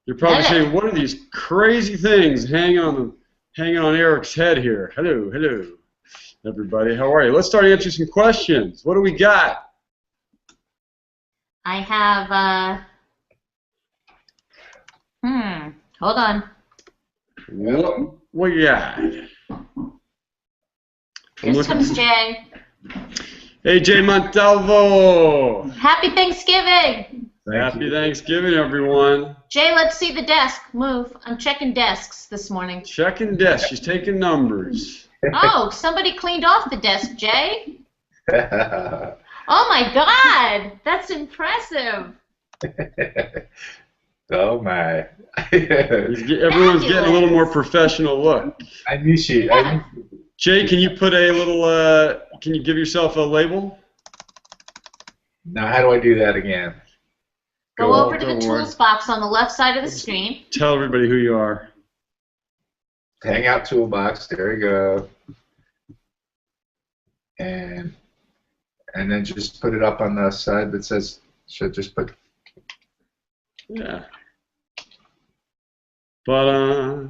You're probably saying, what are these crazy things hanging on Eric's head here? Hello, hello, everybody. How are you? Let's start answering some questions. What do we got? I have, hold on. What you got? Here comes Jay. Hey, Jay Montalvo. Happy Thanksgiving. Happy Thanksgiving, everyone. Jay, let's see the desk. Move. I'm checking desks this morning. Checking desks. She's taking numbers. Oh, somebody cleaned off the desk, Jay. Oh, my God. That's impressive. Oh, my. Everyone's getting a little more professional look. I miss you. Yeah. Jay, can you put a little, can you give yourself a label? Now, how do I do that again? Go over to the tools box on the left side of the screen. Tell everybody who you are. Hangout toolbox. There you go. And then just put it up on the side that says, should just put. Yeah. But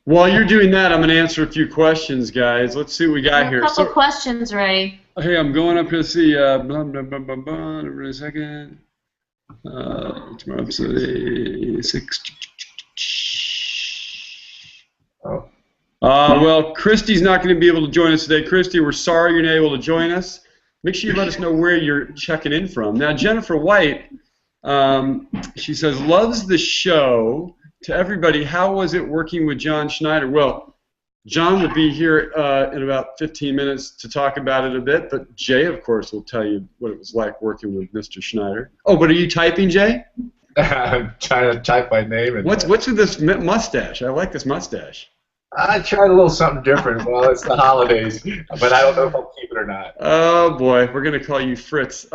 while you're doing that, I'm going to answer a few questions, guys. Let's see what we got here. A couple questions ready. Hey, I'm going up here to see. Blah, blah, blah, blah, blah. Wait a second. Tomorrow episode 6. Oh. Well, Christy's not going to be able to join us today. Christy, we're sorry you're not able to join us. Make sure you let us know where you're checking in from. Now, Jennifer White, she says, loves the show. To everybody, how was it working with John Schneider? Well, John will be here in about 15 minutes to talk about it a bit, but Jay, of course, will tell you what it was like working with Mr. Schneider. Oh, but are you typing, Jay? I'm trying to type my name. And what's with this mustache? I like this mustache. I tried a little something different. Well, it's the holidays, but I don't know if I'll keep it or not. Oh, boy, we're going to call you Fritz.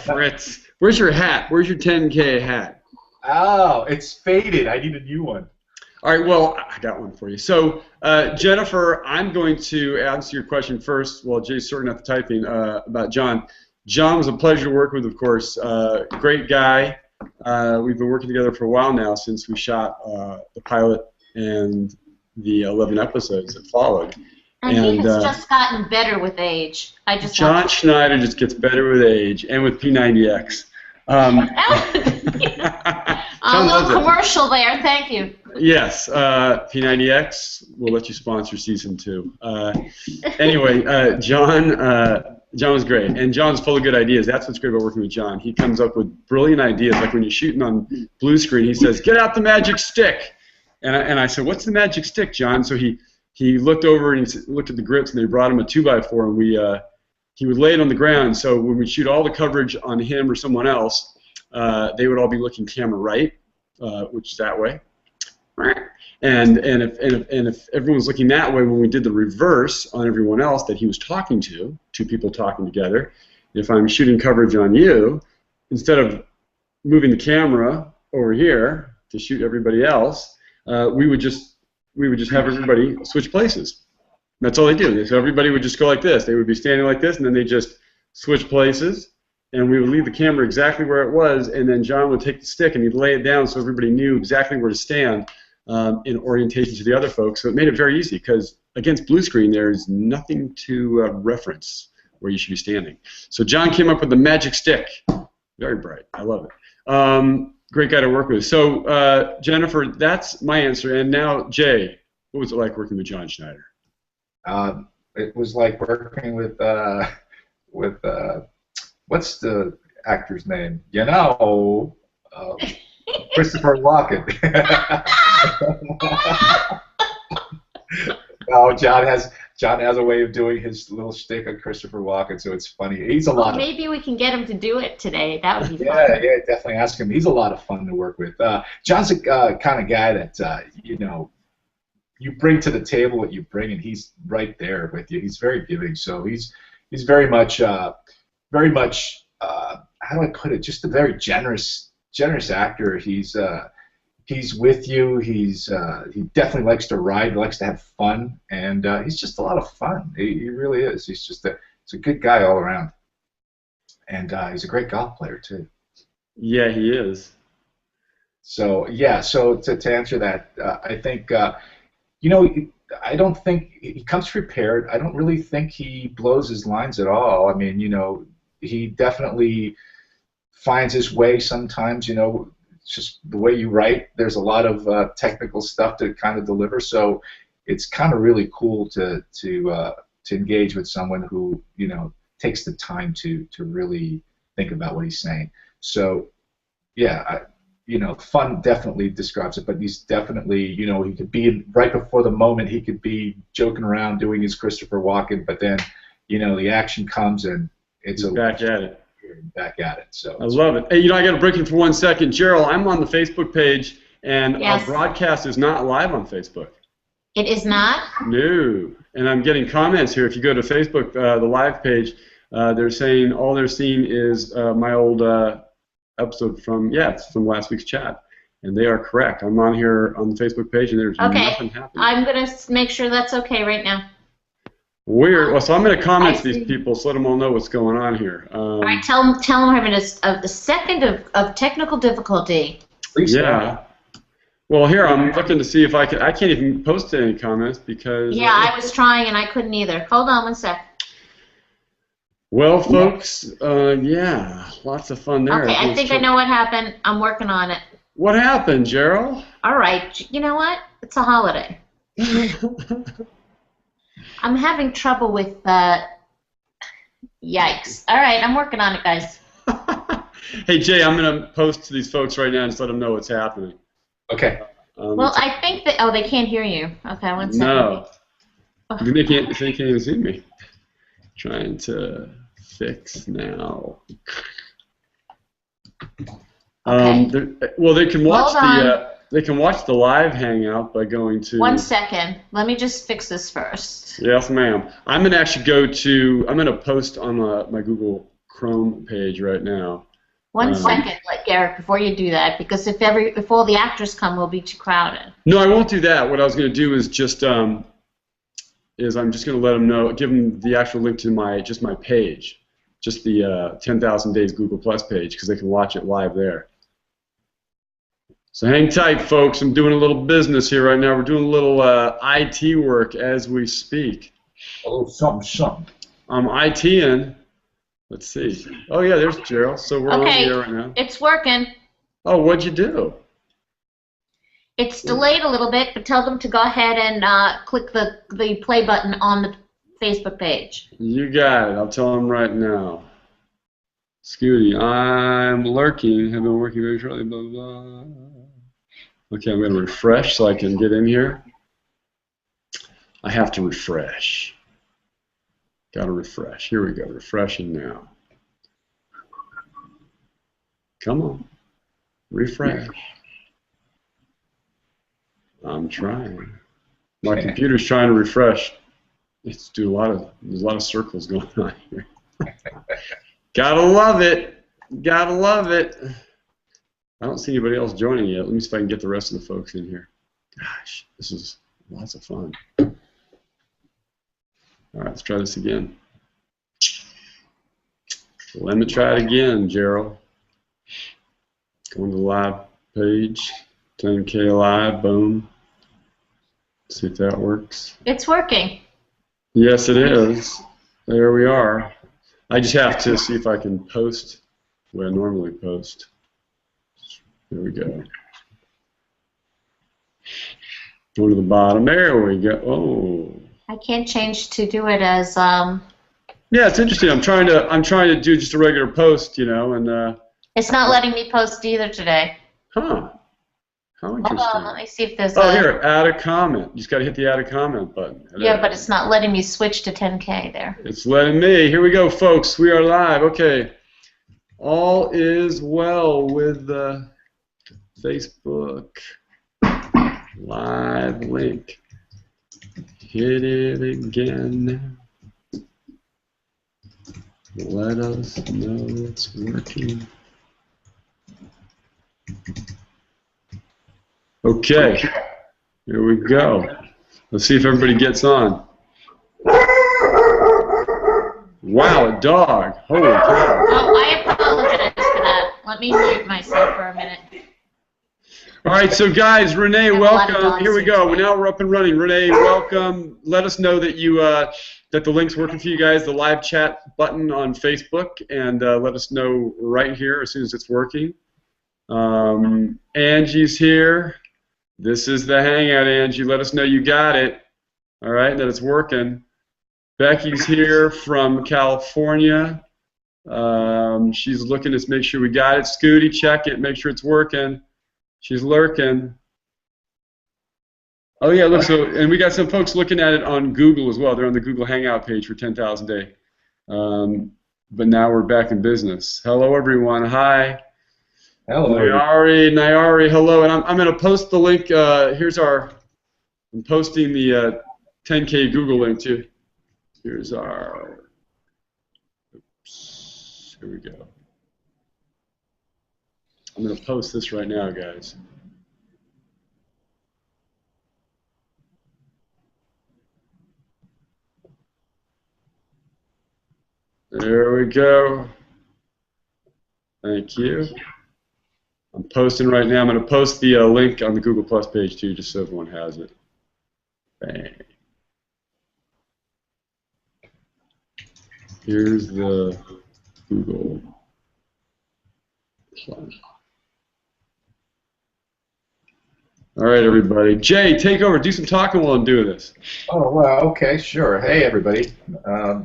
Fritz, where's your hat? Where's your 10K hat? Oh, it's faded. I need a new one. All right, well, I got one for you. So, Jennifer, I'm going to answer your question first while Jay's sorting out the typing about John. John was a pleasure to work with, of course. Great guy. We've been working together for a while now since we shot the pilot and the 11 episodes that followed. And he has just gotten better with age. John Schneider just gets better with age and with P90X. A little commercial there, thank you. Yes, P90X will let you sponsor season 2. Anyway, John was great, and John's full of good ideas. That's what's great about working with John. He comes up with brilliant ideas. Like when you're shooting on blue screen, he says, "Get out the magic stick," and I said, "What's the magic stick, John?" So he looked over and he looked at the grips, and they brought him a 2x4, and he would lay it on the ground. So when we shoot all the coverage on him or someone else, they would all be looking camera right, which is that way. And if everyone's looking that way, when we did the reverse on everyone else that he was talking to, two people talking together, if I'm shooting coverage on you, instead of moving the camera over here to shoot everybody else, we would just have everybody switch places. That's all they do. So everybody would just go like this. They would be standing like this, and then they just switch places, and we would leave the camera exactly where it was, and then John would take the stick and he'd lay it down so everybody knew exactly where to stand in orientation to the other folks. So it made it very easy because against blue screen there's nothing to reference where you should be standing. So John came up with the magic stick. Very bright. I love it. Great guy to work with. So Jennifer, that's my answer. And now Jay, what was it like working with John Schneider? It was like working with what's the actor's name? You know, Christopher Walken. No, John has a way of doing his little shtick on Christopher Walken, so it's funny. He's a lot. Well, maybe we can get him to do it today. That would be fun. Yeah, definitely ask him. He's a lot of fun to work with. John's a kind of guy that you bring to the table what you bring, and he's right there with you. He's very giving, so he's very much how do I put it? Just a very generous actor. He's with you. He definitely likes to ride. He likes to have fun, and he's just a lot of fun. He really is. He's a good guy all around, and he's a great golf player too. Yeah, he is. So yeah, so to answer that, I think you know, I don't think he comes prepared. I don't really think he blows his lines at all. I mean, you know, he definitely finds his way sometimes. You know, it's just the way you write. There's a lot of technical stuff to kind of deliver. So it's kind of really cool to engage with someone who, you know, takes the time to really think about what he's saying. So yeah, you know, fun definitely describes it, but he's definitely, you know, he could be right before the moment, he could be joking around doing his Christopher Walken, but then, you know, the action comes and it's back at it. Back at it. So I love it. Hey, you know, I got to break in for 1 second. Gerald, I'm on the Facebook page, and Yes. our broadcast is not live on Facebook. It is not? No. And I'm getting comments here. If you go to Facebook, the live page, they're saying all they're seeing is my old episode from, it's from last week's chat. And they are correct. I'm on here on the Facebook page, and there's nothing happening. I'm going to make sure that's okay right now. Weird. Well, so I'm going to comment to these people so let them all know what's going on here. All right, tell them we're having a second of technical difficulty. Yeah. Well, here, I'm looking to see if I can't even post any comments because... Yeah, I was trying and I couldn't either. Hold on 1 sec. Well, folks, yeah, lots of fun there. Okay, I think I know what happened. I'm working on it. What happened, Gerald? All right, you know what? It's a holiday. I'm having trouble with, yikes. All right, I'm working on it, guys. Hey, Jay, I'm going to post to these folks right now and just let them know what's happening. Okay. Well, I think that, they can't hear you. Okay, 1 second. No. They can't even see me. Trying to fix now. Okay. Well, they can watch they can watch the live hangout by going to... 1 second. Let me just fix this first. Yes, ma'am. I'm going to actually I'm going to post on my Google Chrome page right now. 1 second, Garrett, before you do that, because if all the actors come, we'll be too crowded. No, I won't do that. What I was going to do is just I'm just going to let them know, give them the actual link to my page, just the 10,000 Days Google Plus page, because they can watch it live there. So hang tight, folks. I'm doing a little business here right now. We're doing a little IT work as we speak. A little something. I'm ITing. Let's see. Oh, yeah, there's Gerald. So we're on the air right now. It's working. Oh, what'd you do? It's delayed a little bit, but tell them to go ahead and click the play button on the Facebook page. You got it. I'll tell them right now. Scooty, I'm lurking. Have been working very shortly. Blah, blah. Okay, I'm going to refresh so I can get in here. I have to refresh. Got to refresh. Here we go. Refreshing now. Come on. Refresh. I'm trying. My computer's trying to refresh. There's a lot of circles going on here. Gotta love it. Gotta love it. I don't see anybody else joining yet. Let me see if I can get the rest of the folks in here. Gosh, this is lots of fun. All right, let's try this again. Let me try it again, Gerald. Going to the live page. 10K live, boom. See if that works. It's working. Yes, it is. There we are. I just have to see if I can post the way I normally post. There we go. Go to the bottom. There we go. Oh. I can't change to do it as Yeah, it's interesting. I'm trying to do just a regular post, you know, and it's not letting me post either today. Huh. How interesting. Hold on, let me see if there's here, add a comment. You just got to hit the add a comment button. Yeah, but it's not letting me switch to 10K there. It's letting me. Here we go, folks. We are live. Okay. All is well with the Facebook live link. Hit it again. Let us know it's working. Okay, here we go. Let's see if everybody gets on. Wow, a dog. Holy cow. Oh, I apologize for that. Let me mute myself for a minute. All right, so guys, Renee, Have a lot of welcome. dogs Here we here go. today. Now we're up and running. Renee, welcome. Let us know that you that the link's working for you guys. The live chat button on Facebook, and let us know right here as soon as it's working. Angie's here. This is the Hangout, Angie. Let us know you got it. All right, that it's working. Becky's here from California. She's looking to make sure we got it. Scooty, check it. Make sure it's working. She's lurking. Oh yeah, look. So, and we got some folks looking at it on Google as well. They're on the Google Hangout page for 10,000 Day. But now we're back in business. Hello, everyone. Hi. Hello. Nayari, hello. And I'm going to post the link. I'm posting the 10K Google link too. Here's our. Oops. Here we go. I'm going to post this right now, guys. There we go. Thank you. I'm posting right now. I'm going to post the link on the Google Plus page too, just so everyone has it. Bang. Here's the Google Plus. All right, everybody. Jay, take over. Do some talking while I'm doing this. Oh, well, okay, sure. Hey, everybody.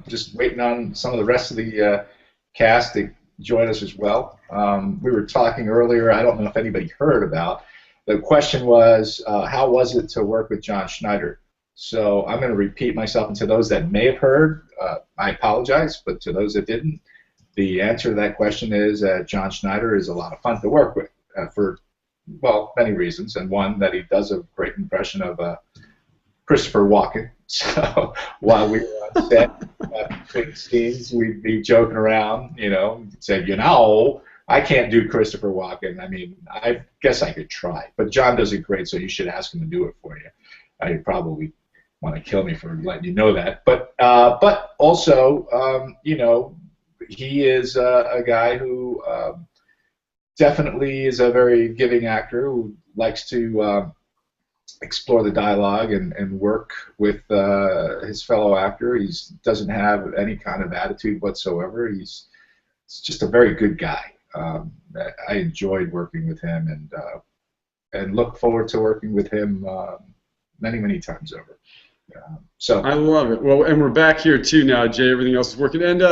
Just waiting on some of the rest of the cast to join us as well. We were talking earlier, I don't know if anybody heard about, the question was, how was it to work with John Schneider? So I'm going to repeat myself, and to those that may have heard, I apologize, but to those that didn't, the answer to that question is John Schneider is a lot of fun to work with for, well, many reasons, and one, that he does a great impression of Christopher Walken. So while we were on set between scenes, we'd be joking around, you know, say, I can't do Christopher Walken. I mean, I guess I could try, but John does it great, so you should ask him to do it for you. You'd probably want to kill me for letting you know that, but also, you know, he is a guy who definitely is a very giving actor who likes to explore the dialogue and work with his fellow actor. He doesn't have any kind of attitude whatsoever. He's just a very good guy. I enjoyed working with him and look forward to working with him many, many times over. So I love it. Well, and we're back here too now, Jay. Everything else is working. And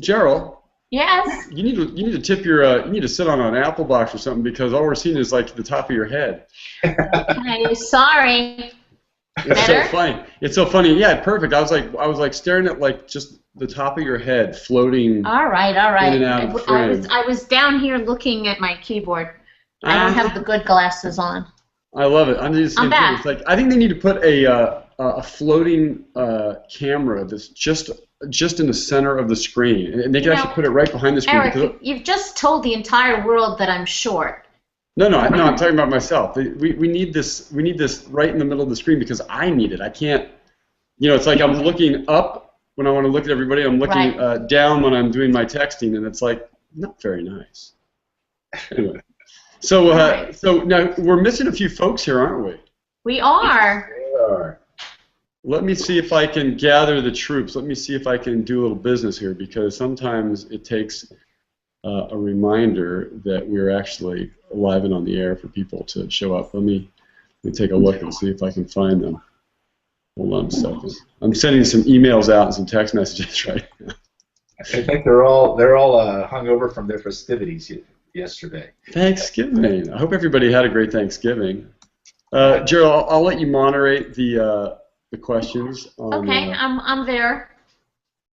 Gerald. Yes. You need to tip your you need to sit on an apple box or something, because all we're seeing is like the top of your head. Okay, sorry. It's so funny. It's so funny. Yeah, perfect. I was like staring at like just the top of your head floating. All right. In and out of the frame. I was down here looking at my keyboard. I don't have the good glasses on. I love it. I'm just saying, it's like I think they need to put a floating camera that's just in the center of the screen, and they can actually put it right behind the screen. Eric, you've just told the entire world that I'm short. No, I'm talking about myself. We need this right in the middle of the screen because I need it. I can't. You know, it's like I'm looking up when I want to look at everybody. I'm looking down when I'm doing my texting, and it's like not very nice. Anyway. So now we're missing a few folks here, aren't we? We are. we are. Let me see if I can gather the troops. Let me see if I can do a little business here, because sometimes it takes a reminder that we're actually live and on the air for people to show up. Let me take a look and see if I can find them. Hold on a second. I'm sending some emails out and some text messages right now. I think they're all hungover from their festivities yesterday. Thanksgiving. I hope everybody had a great Thanksgiving. Gerald, I'll let you moderate the questions. Okay, I'm there.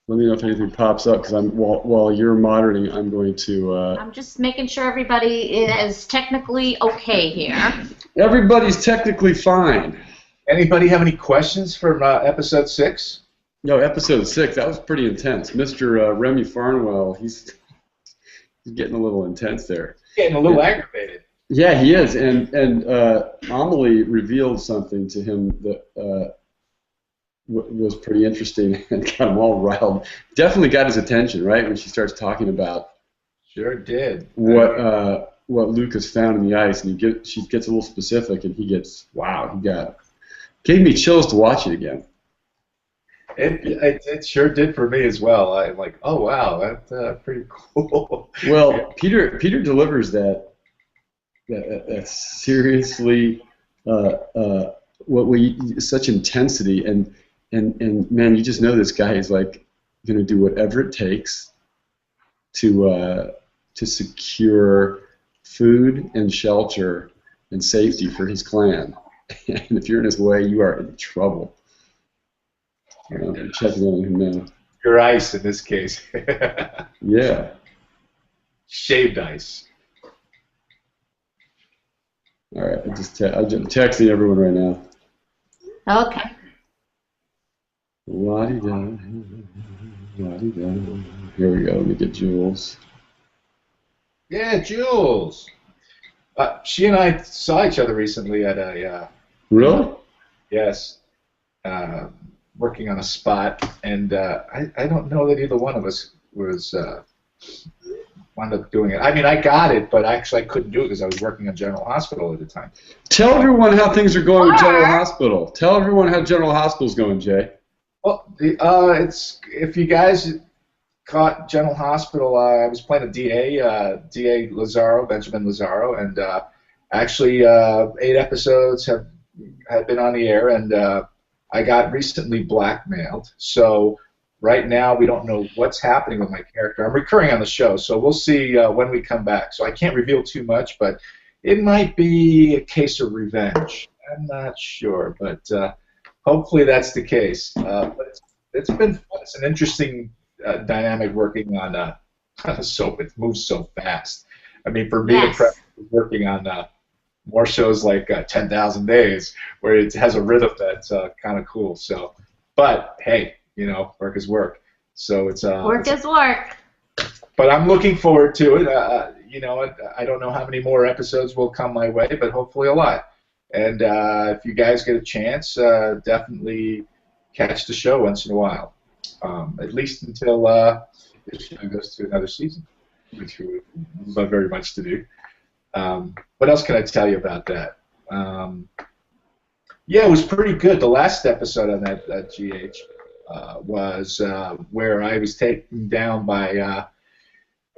Let me know if anything pops up, because while you're moderating, I'm going to. I'm just making sure everybody is technically okay here. Everybody's technically fine. Anybody have any questions from episode 6? No, episode 6. That was pretty intense. Mr. Remy Farnwell, he's getting a little intense there. Getting a little aggravated. Yeah, he is, and Amelie revealed something to him that was pretty interesting and got him all riled. Definitely got his attention, right, when she starts talking about. Sure did. What what Luke has found in the ice, and she gets a little specific, and he gets, wow, gave me chills to watch it again. It sure did for me as well. I'm like, oh wow, that's pretty cool. Well, Peter delivers that seriously, such intensity, and man, you just know this guy is like going to do whatever it takes to secure food and shelter and safety for his clan. And if you're in his way, you are in trouble. I'm checking on him now. Your ice in this case. Yeah. Shaved ice. All right, I'm just texting everyone right now. Okay. La-di-da, la-di-da. Here we go. Let me get Jules. Yeah, Jules. She and I saw each other recently at a. Really? Yes. Working on a spot, and I don't know that either one of us was wound up doing it. I mean, I got it, but actually I couldn't do it because I was working on General Hospital at the time. Tell everyone how things are going with General Hospital. Tell everyone how General Hospital's going, Jay. Well, it's if you guys caught General Hospital, I was playing a DA Lazaro, Benjamin Lazaro, and actually 8 episodes have been on the air, and I got recently blackmailed. So right now we don't know what's happening with my character. I'm recurring on the show, so we'll see when we come back. So I can't reveal too much, but it might be a case of revenge. I'm not sure, but hopefully that's the case. But it's been fun. It's an interesting dynamic working on a soap. It moves so fast. I mean, for me, Yes. working on more shows like 10,000 Days, where it has a rhythm that's kind of cool. So, but hey, you know, work is work. So it's Work is work. But I'm looking forward to it. You know, I don't know how many more episodes will come my way, but hopefully a lot. And if you guys get a chance, definitely catch the show once in a while. At least until the show goes to another season, which we would love very much to do. What else can I tell you about that? Yeah, it was pretty good. The last episode on that GH was where I was taken down by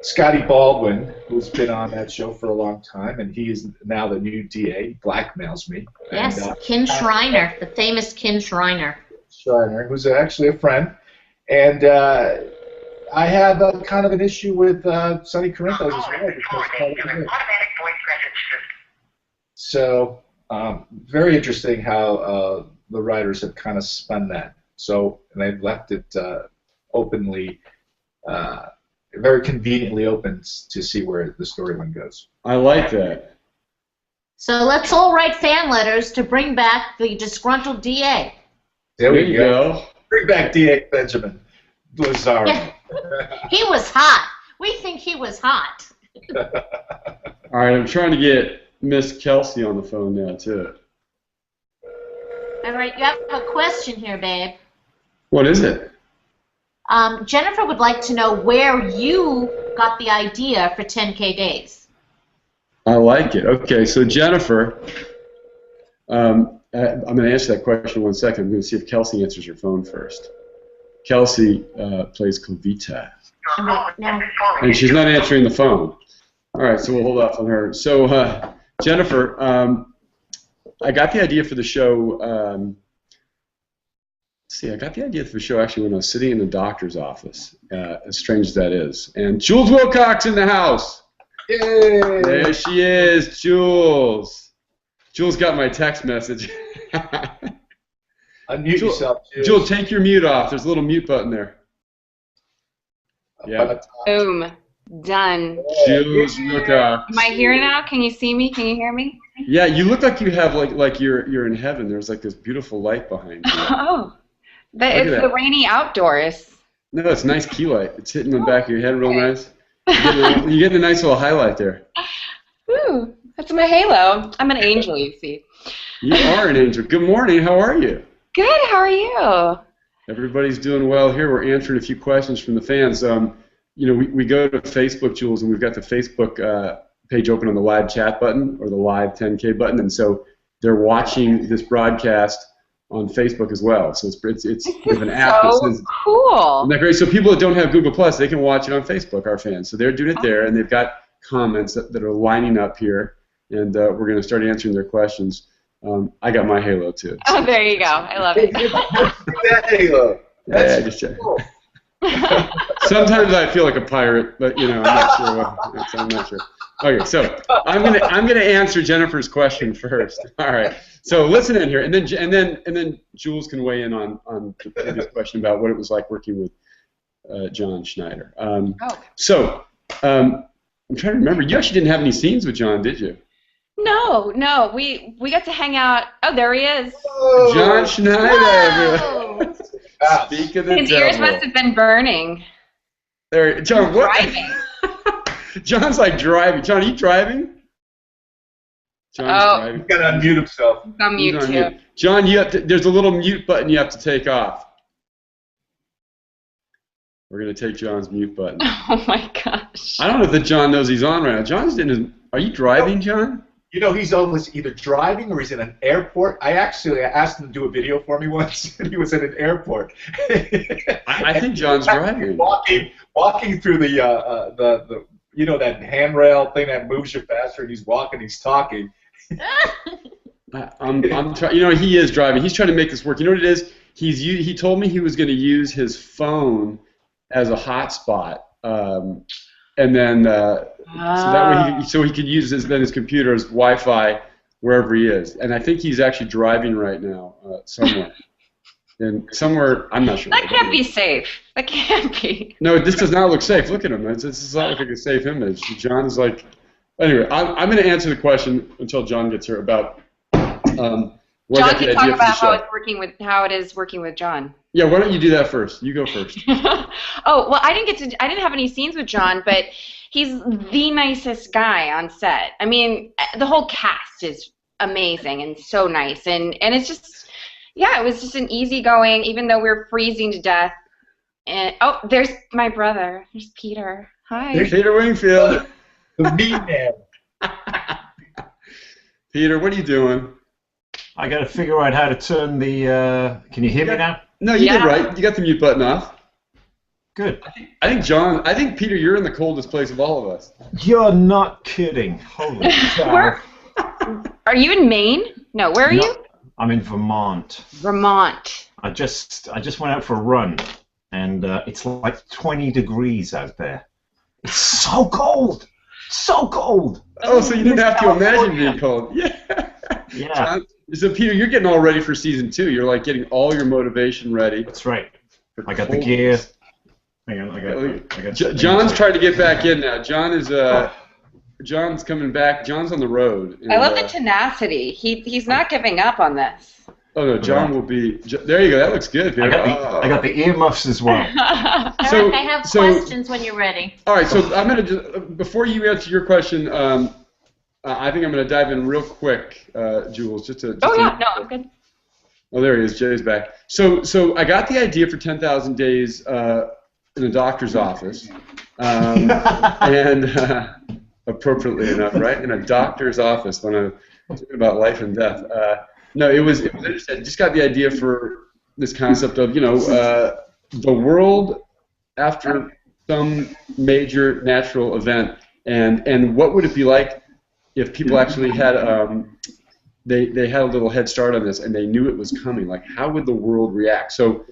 Scotty Baldwin, who's been on that show for a long time, and he is now the new DA. He blackmails me. Yes, And, Ken Schreiner, the famous Ken Schreiner. Schreiner, who's actually a friend. And I have kind of an issue with Sonny Corinthos as well. Because so, very interesting how the writers have kind of spun that. So, and they've left it openly, very conveniently open to see where the storyline goes. I like that. So let's all write fan letters to bring back the disgruntled DA. There we you go. Bring back D.A. Benjamin Lazaro. Yeah. He was hot. We think he was hot. All right, I'm trying to get Miss Kelsey on the phone now, too. All right, you have a question here, babe. What is it? Jennifer would like to know where you got the idea for 10K Days. I like it. Okay, so Jennifer, I'm going to answer that question in 1 second. I'm going to see if Kelsey answers her phone first. Kelsey plays Covita. And she's not answering the phone. All right, so we'll hold off on her. So, Jennifer, I got the idea for the show. I got the idea for the show actually when I was sitting in the doctor's office, as strange as that is. And Jules Wilcox in the house. Yay! There she is, Jules. Jules got my text message. Unmute yourself, Jules. Jules, take your mute off. There's a little mute button there. Yeah. Boom. Done. Jules Wilcox. Am I here now? Can you see me? Can you hear me? Yeah, you look like you have like you're in heaven. There's like this beautiful light behind you. Oh, it's the rainy outdoors. No, it's nice key light. It's hitting the back of your head real nice. You're getting a nice little highlight there. Ooh, that's my halo. I'm an angel, you see. You are an angel. Good morning. How are you? Good. How are you? Everybody's doing well here. We're answering a few questions from the fans. You know, we go to Facebook, Jules, and we've got the Facebook page open on the live chat button or the live 10K button, and so they're watching this broadcast on Facebook as well. So it's we have an app that says, cool. isn't that great? So people that don't have Google Plus, they can watch it on Facebook. Our fans, so they're doing it there, and they've got comments that are lining up here, and we're going to start answering their questions. I got my Halo too. Oh, there you go. I love it. That Halo. Yeah, just cool. Sometimes I feel like a pirate, but I'm not sure. I'm not sure. Okay, so I'm gonna answer Jennifer's question first. All right. So listen in here, and then Jules can weigh in on this question about what it was like working with John Schneider. So I'm trying to remember. You actually didn't have any scenes with John, did you? No. We got to hang out. Oh, there he is. Whoa. John Schneider. Whoa. Speak of the His devil. ears must have been burning. There, John. What? Driving. John's like driving. John, are you driving? John's driving. He's got to unmute himself. I'm mute too. Mute. John, there's a little mute button you have to take off. We're going to take John's mute button. Oh my gosh. I don't know if John knows he's on right now. John's in his... Are you driving, John? He's always either driving or he's in an airport. I actually asked him to do a video for me once, and he was in an airport. I think John's driving. Walking through the that handrail thing that moves you faster, and he's walking, he's talking. I'm trying. He is driving. He's trying to make this work. You know what it is? He told me he was going to use his phone as a hotspot, and then so that way he could use his computer as Wi-Fi wherever he is. And I think he's actually driving right now somewhere. And somewhere, I'm not sure. That can't be safe. That can't be. No, this does not look safe. Look at him. This does not look like a safe image. John is like... Anyway, I'm going to answer the question until John gets here about... John can talk about how it is working with John. Yeah, why don't you do that first? You go first. Oh, well, I didn't have any scenes with John, but he's the nicest guy on set. I mean, the whole cast is amazing and so nice, and it's just, yeah, it was just an easygoing, even though we were freezing to death. And oh, there's my brother. There's Peter. Hi. There's Peter Wingfield. The meat man. Peter, what are you doing? I got to figure out how to turn the. Can you hear me now? No, you did right. You got the mute button off. Good. I think Peter, you're in the coldest place of all of us. You're not kidding. Holy cow. Are you in Maine? No, where are you? I'm in Vermont. Vermont. I just went out for a run, and it's like 20 degrees out there. It's so cold. So cold. Oh, so you didn't have to imagine being cold. Yeah. Yeah. So Peter, you're getting all ready for season 2. You're like getting all your motivation ready. That's right. I got the gear. Hang on, I got John's trying to get back in now. John's coming back. John's on the road. And, I love the tenacity. He's not giving up on this. Oh no, John will be. There you go. That looks good, Peter. I got the earmuffs as well. Eric, I have questions when you're ready. All right, so I'm gonna just before you answer your question. I think I'm going to dive in real quick, Jules, just to... No, I'm good. Oh, there he is. Jay's back. So I got the idea for 10,000 Days in a doctor's office, and appropriately enough, right? In a doctor's office when I'm talking about life and death. No, it was interesting. I just got the idea for this concept of, the world after some major natural event, and what would it be like if people actually had they had a little head start on this and they knew it was coming. Like, how would the world react? So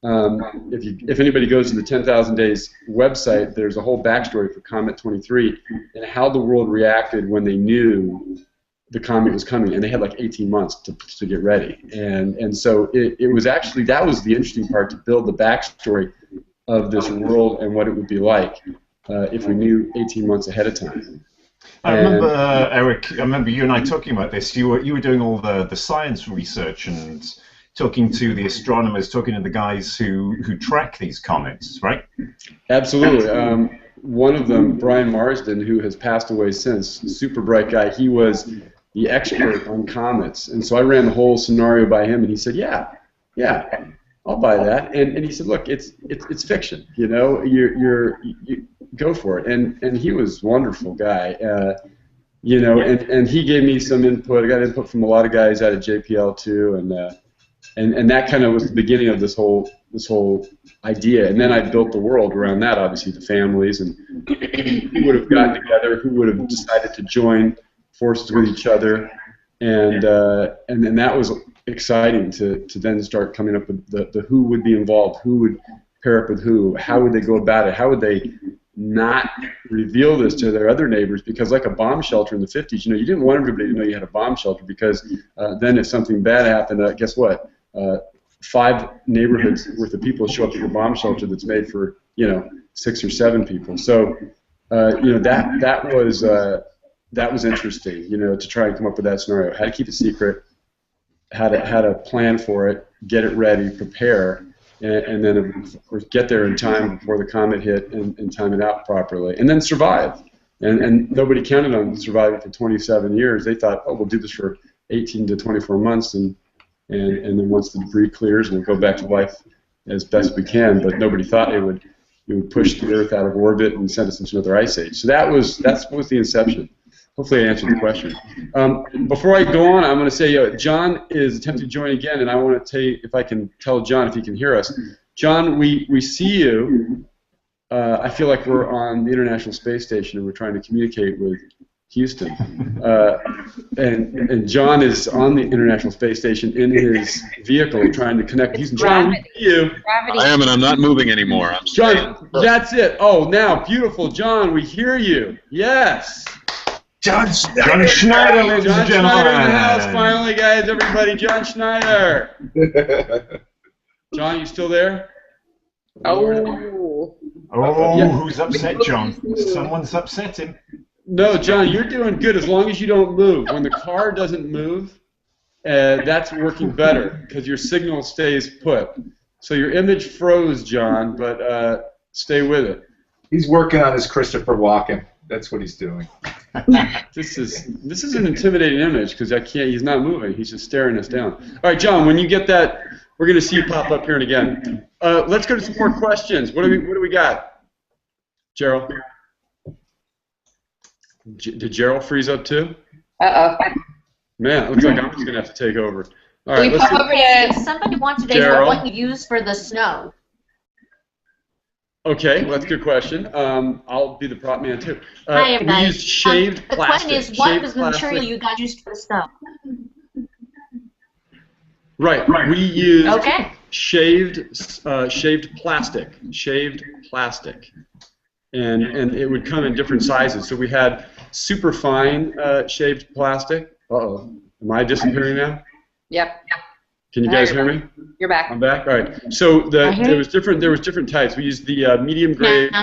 if anybody goes to the 10,000 Days website, there's a whole backstory for Comet 23 and how the world reacted when they knew the comet was coming, and they had like 18 months to get ready. And so it was actually, that was the interesting part, to build the backstory of this world and what it would be like if we knew 18 months ahead of time. I remember, Eric, I remember you and I talking about this. You were doing all the science research and talking to the astronomers, talking to the guys who track these comets, right? Absolutely. One of them, Brian Marsden, who has passed away since, super bright guy, he was the expert on comets. And so I ran the whole scenario by him, and he said, yeah, I'll buy that. And he said, look, it's fiction, you go for it. And he was a wonderful guy. you know, and he gave me some input. I got input from a lot of guys out of JPL too, and that kind of was the beginning of this whole idea. And then I built the world around that, obviously, the families and who would have gotten together, who would have decided to join forces with each other, and then that was exciting to then start coming up with the who would be involved, who would pair up with who, how would they go about it, how would they not reveal this to their other neighbors, because like a bomb shelter in the 50s, you know, you didn't want everybody to know you had a bomb shelter, because then if something bad happened, guess what? 5 neighborhoods worth of people show up at your bomb shelter that's made for, you know, 6 or 7 people. So, you know, that was interesting, you know, to try and come up with that scenario. How to keep it secret, how to plan for it, get it ready, prepare, and then of course get there in time before the comet hit and time it out properly, and then survive. And nobody counted on surviving for 27 years. They thought, oh, we'll do this for 18 to 24 months, and then once the debris clears, we'll go back to life as best we can. But nobody thought it would push the Earth out of orbit and send us into another ice age. So that's the inception. Hopefully I answered the question. Before I go on, I'm going to say John is attempting to join again, and I want to tell you, if I can tell John if he can hear us. John, we see you. I feel like we're on the International Space Station and we're trying to communicate with Houston. And John is on the International Space Station in his vehicle trying to connect with Houston. John, we see you. I am, and I'm not moving anymore. I'm John, that's it. Oh, now, beautiful. John, we hear you. Yes. John Schneider, ladies and gentlemen. John Schneider in the house, finally, guys, everybody. John Schneider. John, you still there? Oh. Oh, Yeah. Who's upset, John? Someone's upset him. No, John, you're doing good as long as you don't move. When the car doesn't move, that's working better because your signal stays put. So your image froze, John, but stay with it. He's working on his Christopher Walken. That's what he's doing. This is an intimidating image because he's not moving. He's just staring us down. All right, John, when you get that, we're going to see you pop up here and again. Let's go to some more questions. What do we got? Gerald? Did Gerald freeze up too? Uh-oh. Man, it looks like I'm just going to have to take over. All right, let's see. If somebody wants to know what you use for the snow. Okay, well, that's a good question. I'll be the prop man too. Hi, everybody. We used shaved the plastic. question is, what Shaved was the plastic. material you guys used for the snow? Right. We used Okay. shaved plastic, and it would come in different sizes. So we had super fine shaved plastic. Uh-oh, am I disappearing now? Yep. Can you guys hear me? You're back. I'm back. All right. So there was different types. We used the medium grade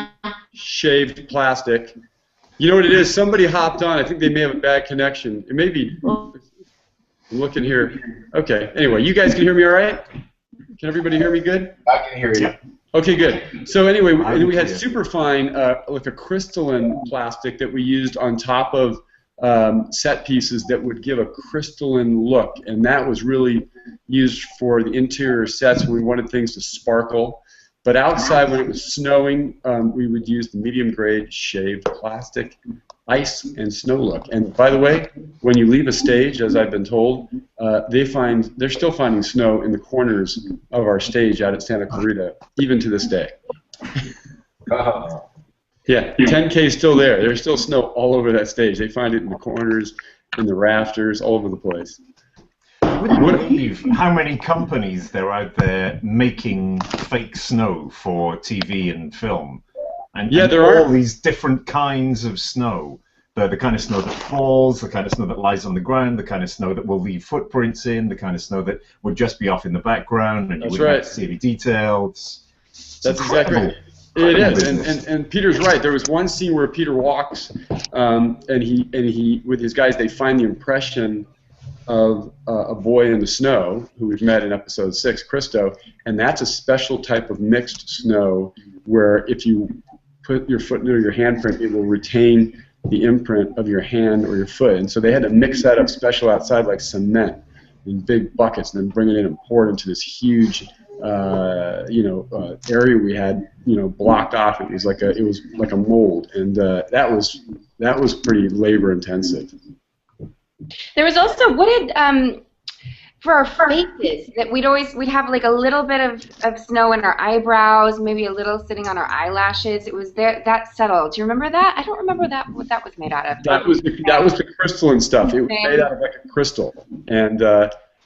shaved plastic. You know what it is? Somebody hopped on. I think they may have a bad connection. It may be. I'm looking here. Okay. Anyway, you guys can hear me all right? Can everybody hear me good? I can hear you. Okay, good. So anyway, we had super fine, like a crystalline plastic that we used on top of set pieces that would give a crystalline look, and that was really used for the interior sets when we wanted things to sparkle. But outside, when it was snowing, we would use the medium grade shaved plastic ice and snow look. And by the way, when you leave a stage, as I've been told, they're still finding snow in the corners of our stage out at Santa Clarita, even to this day. Oh. Yeah, 10K is still there. There's still snow all over that stage. They find it in the corners, in the rafters, all over the place. I wouldn't believe how many companies there are out there making fake snow for TV and film. And there all are these different kinds of snow. The kind of snow that falls, the kind of snow that lies on the ground, the kind of snow that will leave footprints in, the kind of snow that would just be off in the background and you wouldn't have to see any details. That's exactly right. It is, and Peter's right. There was one scene where Peter walks, and he with his guys, they find the impression of a boy in the snow who we've met in episode 6, Christo, and that's a special type of mixed snow where if you put your foot near your handprint, it will retain the imprint of your hand or your foot. And so they had to mix that up special outside like cement in big buckets and then bring it in and pour it into this huge area we had blocked off. It was like a mold, and that was that was pretty labor intensive. There was also, what did, for our faces, that we'd have like a little bit of snow in our eyebrows, maybe a little sitting on our eyelashes. It was there, that subtle. Do you remember that? I don't remember what that was made out of. That was the crystalline stuff. It was made out of like a crystal, and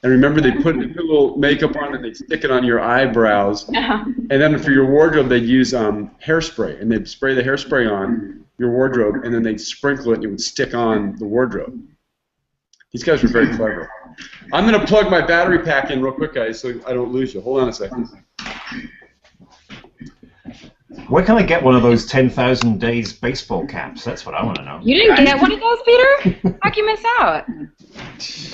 remember they put a little makeup on and they'd stick it on your eyebrows, and then for your wardrobe they'd use hairspray, and they'd spray the hairspray on your wardrobe, and then they'd sprinkle it and it would stick on the wardrobe. These guys were very clever. I'm going to plug my battery pack in real quick, guys, so I don't lose you. Hold on a second. Where can I get one of those 10,000 days baseball caps? That's what I want to know. You didn't get one of those, Peter? How'd you miss out?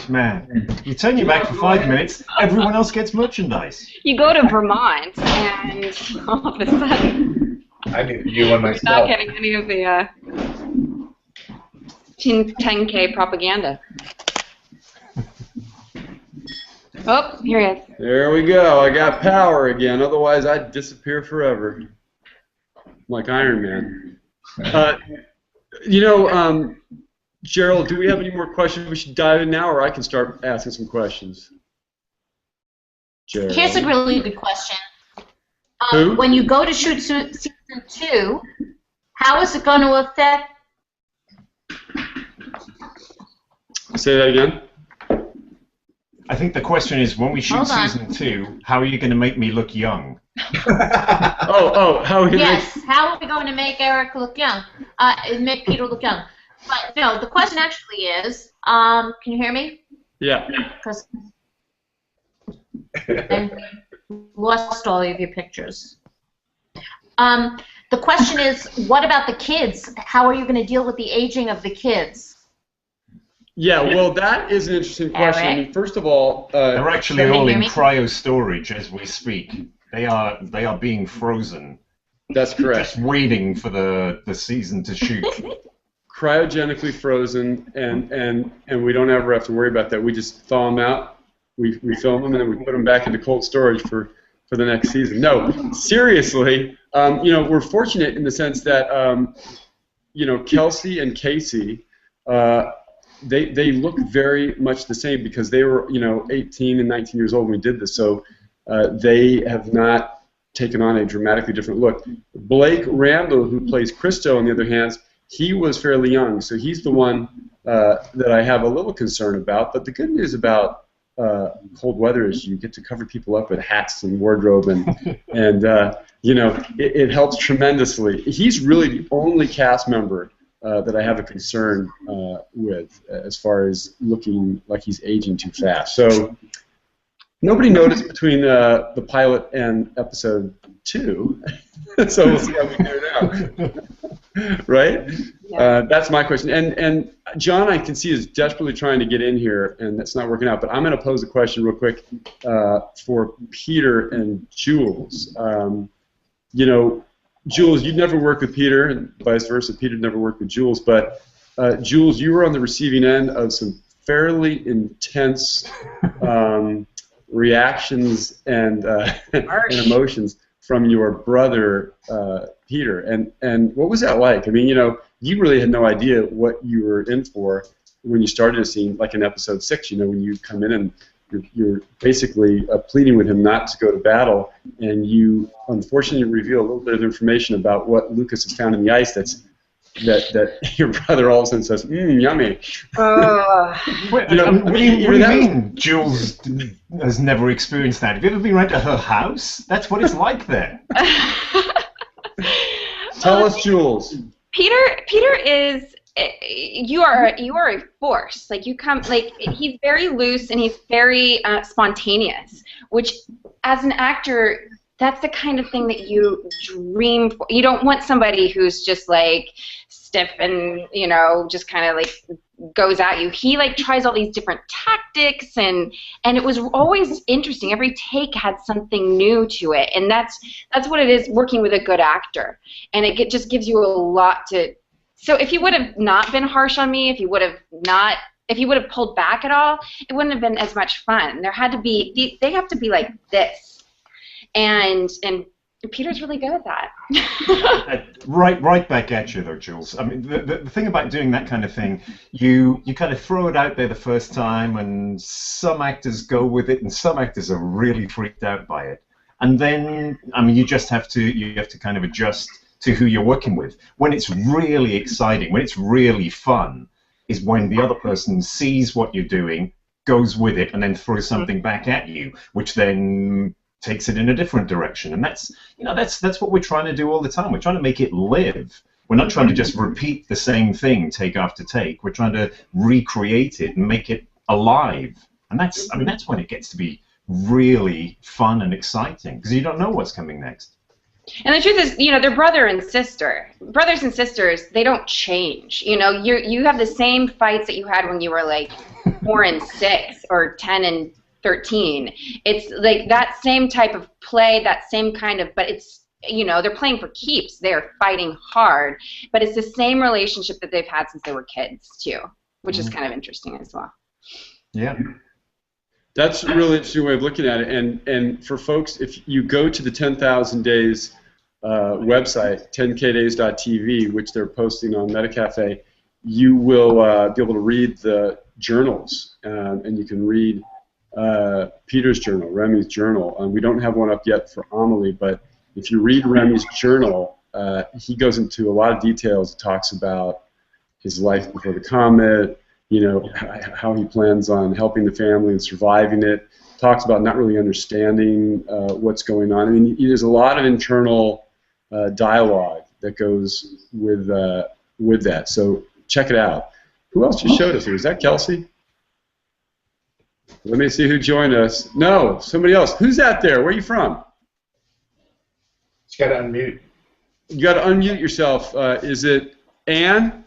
Man, you turn your back for 5 minutes, everyone else gets merchandise. You go to Vermont, and all of a sudden, I need you and myself. you're not getting any of the 10K propaganda. Oh, here he is. There we go. I got power again. Otherwise, I'd disappear forever, like Iron Man. Gerald, do we have any more questions we should dive in now, or I can start asking some questions? Gerald. Here's a really good question. Who? When you go to shoot season 2, how is it going to affect? Say that again. I think the question is, when we shoot season 2, how are you going to make me look young? How are you? Yes, how are we going to make Eric look young? Make Peter look young? But no, the question actually is, can you hear me? Yeah. Because I lost all of your pictures. The question is, what about the kids? How are you going to deal with the aging of the kids? Yeah, well, that is an interesting question. I mean, first of all, they're actually all in cryo storage as we speak. They are being frozen. That's correct. Just waiting for the season to shoot. Cryogenically frozen, and we don't ever have to worry about that. We just thaw them out, we film them, and then we put them back into cold storage for the next season. No, seriously, we're fortunate in the sense that Kelsey and Casey. They look very much the same because they were 18 and 19 years old when we did this, so they have not taken on a dramatically different look. Blake Randall, who plays Christo, on the other hand, he was fairly young, so he's the one that I have a little concern about. But the good news about cold weather is you get to cover people up with hats and wardrobe, and it helps tremendously. He's really the only cast member that I have a concern with as far as looking like he's aging too fast. So nobody noticed between the pilot and episode 2, so we'll see how we do now. Right? Yeah. That's my question. And John, I can see, is desperately trying to get in here, and that's not working out. But I'm going to pose a question real quick for Peter and Jules. Jules, you'd never worked with Peter, and vice versa. Peter never worked with Jules. But Jules, you were on the receiving end of some fairly intense reactions and emotions from your brother Peter. And what was that like? I mean, you really had no idea what you were in for when you started a scene, like in episode 6. When you come in and you're basically pleading with him not to go to battle, and you unfortunately reveal a little bit of information about what Lucas has found in the ice that your brother all of a sudden says, yummy. What do you mean Jules has never experienced that? Have you ever been right to her house? That's what it's like there. Tell us, Jules. Peter is... You are a force. Like, you come, like, he's very loose and he's very spontaneous, which as an actor, that's the kind of thing that you dream for. You don't want somebody who's just like stiff and just kind of like goes at you. He like tries all these different tactics, and it was always interesting. Every take had something new to it, and that's what it is working with a good actor, and it just gives you a lot to. So if he would have not been harsh on me, if he would have pulled back at all, it wouldn't have been as much fun. There had to be, they have to be like this, and Peter's really good at that. Right back at you, though, Jules. I mean, the thing about doing that kind of thing, you kind of throw it out there the first time, and some actors go with it, and some actors are really freaked out by it. And then, I mean, you have to kind of adjust to who you're working with. When it's really exciting, when it's really fun, is when the other person sees what you're doing, goes with it, and then throws something back at you, which then takes it in a different direction. And that's what we're trying to do all the time. We're trying to make it live. We're not trying to just repeat the same thing take after take. We're trying to recreate it and make it alive. And that's when it gets to be really fun and exciting, because you don't know what's coming next. And the truth is, they're brother and sister. Brothers and sisters, they don't change. You have the same fights that you had when you were like 4 and 6 or 10 and 13. It's like that same type of play, that same kind of, but it's, they're playing for keeps. They're fighting hard, but it's the same relationship that they've had since they were kids too, which is kind of interesting as well. Yeah. That's a really interesting way of looking at it. And for folks, if you go to the 10,000 Days website, 10kdays.tv, which they're posting on Metacafe, you will be able to read the journals, and you can read Peter's journal, Remy's journal. We don't have one up yet for Amelie, but if you read Remy's journal, he goes into a lot of details. He talks about his life before the comet, how he plans on helping the family and surviving it. Talks about not really understanding what's going on. I mean, there's a lot of internal dialogue that goes with that. So check it out. Who else just showed us here? Is that Kelsey? Let me see who joined us. No, somebody else. Who's that there? Where are you from? You got to unmute. You got to unmute yourself. Is it Ann?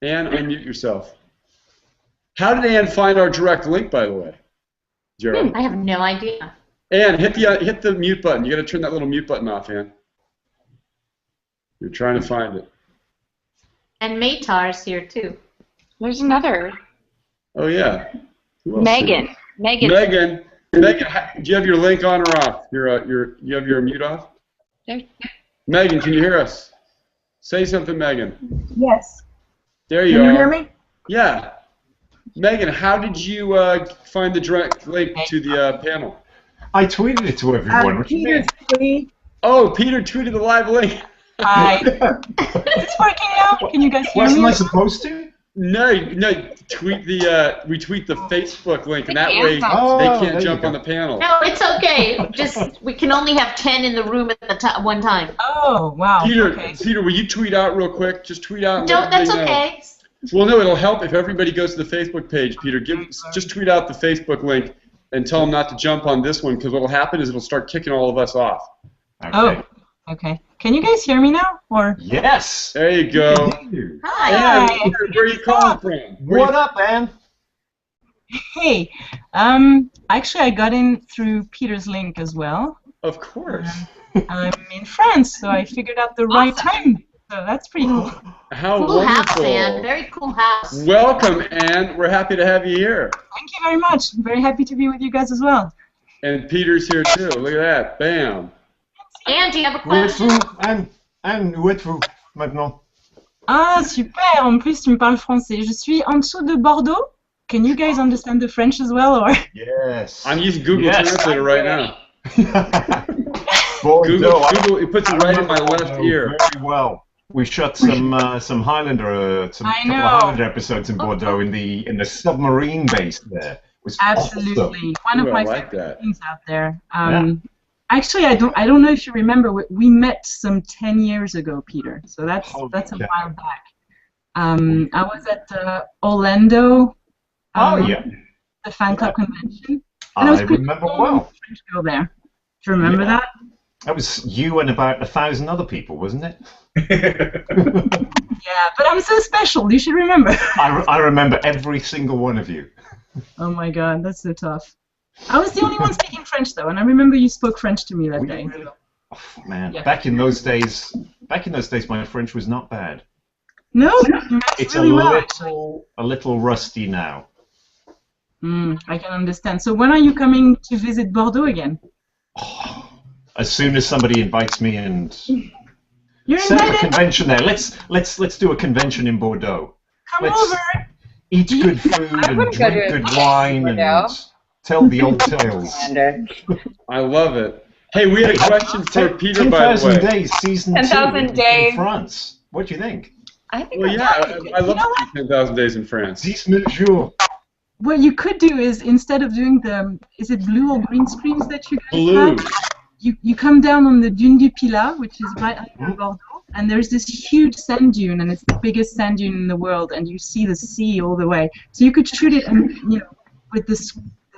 Ann, unmute yourself. How did Ann find our direct link, by the way? Gerald? I have no idea. Ann, hit the mute button. You got to turn that little mute button off, Ann. You're trying to find it. And Maytar's here too. There's another. Oh yeah. Who else Megan. is Megan. Megan. Megan, do you have your link on or off? You have your mute off? There. Megan, can you hear us? Say something, Megan. Yes. There you are. Can you hear me? Yeah. Megan, how did you find the direct link to the panel? I tweeted it to everyone. Peter's tweet. Oh, Peter tweeted the live link. Hi. Is this working now? Can you guys hear Wasn't me? I supposed to? No. Retweet the Facebook link, and that way they there can't you jump go. on the panel. No, it's okay. Just we can only have 10 in the room at the one time. Oh, wow. Peter, Okay. Peter, will you tweet out real quick? Just tweet out. And No, let that's everybody know. okay. Well, no, it'll help if everybody goes to the Facebook page. Peter, just tweet out the Facebook link and tell them not to jump on this one, because what'll happen is it'll start kicking all of us off. Okay. Oh, okay. Can you guys hear me now? Or Yes. There you go. Hi. Ann, where are you calling from? What up, Ann? hey, actually I got in through Peter's link as well. Of course. I'm in France, so I figured out the right time. So that's pretty cool. How Cool house, wonderful. Ann. Very cool house. Welcome, Ann. We're happy to have you here. Thank you very much. I'm very happy to be with you guys as well. And Peter's here too. Look at that. Bam. Ann, do you have a Où question? êtes-vous, Anne, où êtes-vous maintenant? Ah, super. En plus, tu me parles français. Je suis en dessous de Bordeaux. Can you guys understand the French as well, or? Yes. I'm using Google Yes. Translator right now. Bordeaux. Google, it puts it right in my left ear. Very well. We shot some Highlander, couple of Highlander episodes in Bordeaux in the submarine base there. It was Absolutely. awesome. One of Ooh, my I like favorite that. things out there. Actually, I don't know if you remember. We met some 10 years ago, Peter. So that's Holy a cow. while back. I was at Orlando. Yeah. The fan club convention. I was pretty remember cool. well. French girl there. Do you remember that? That was you and about 1,000 other people, wasn't it? Yeah, but I'm so special. You should remember. I remember every single one of you. Oh my God, that's so tough. I was the only one speaking French though, and I remember you spoke French to me that Were day. you really? Oh, man, Yeah. back in those days, my French was not bad. No, you managed It's really well. Actually. a little rusty now. I can understand. So when are you coming to visit Bordeaux again? as soon as somebody invites me and You're set up a invited. convention there. Let's do a convention in Bordeaux. Come Let's over. eat good food and wouldn't go drink to good wine and Bordeaux. tell the old tales. I love it. Hey, we had a question for Peter, by the 10,000 way. Days, season 10,000 2 in Days. France. What do you think? I think Well, that's yeah, I love to see 10,000 Days in France. 10,000 jours. What you could do is, instead of doing the, is it blue or green screens that you guys Blue. have? You come down on the Dune du Pilat, which is right under Bordeaux, and there's this huge sand dune, and it's the biggest sand dune in the world, and you see the sea all the way. So you could shoot it, and with the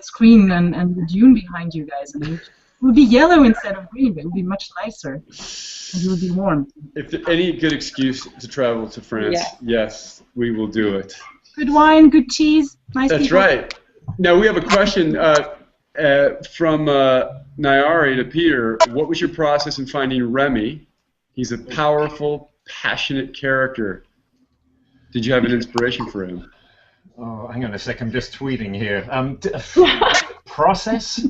screen and the dune behind you guys, and it would be yellow instead of green. But it would be much nicer, and it would be warm. If there's any good excuse to travel to France, yes, we will do it. Good wine, good cheese, nice That's people. right. Now we have a question from Nyari to Peter. What was your process in finding Remy? He's a powerful, passionate character. Did you have an inspiration for him? Oh, hang on a sec. I'm just tweeting here. Process?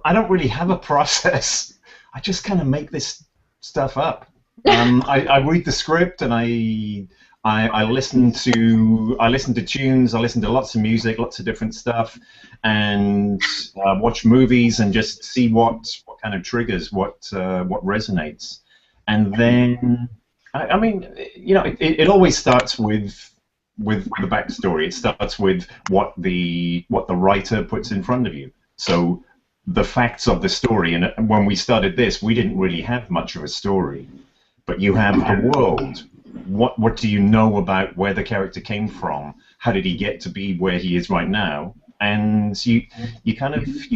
I don't really have a process. I just kind of make this stuff up. I read the script and I listen to tunes. I listen to lots of music, lots of different stuff, and watch movies and just see what kind of triggers, what resonates, and then I mean, it always starts with the backstory. It starts with what the writer puts in front of you. So the facts of the story. And when we started this, we didn't really have much of a story, but you have the world. What do you know about where the character came from? How did he get to be where he is right now? And you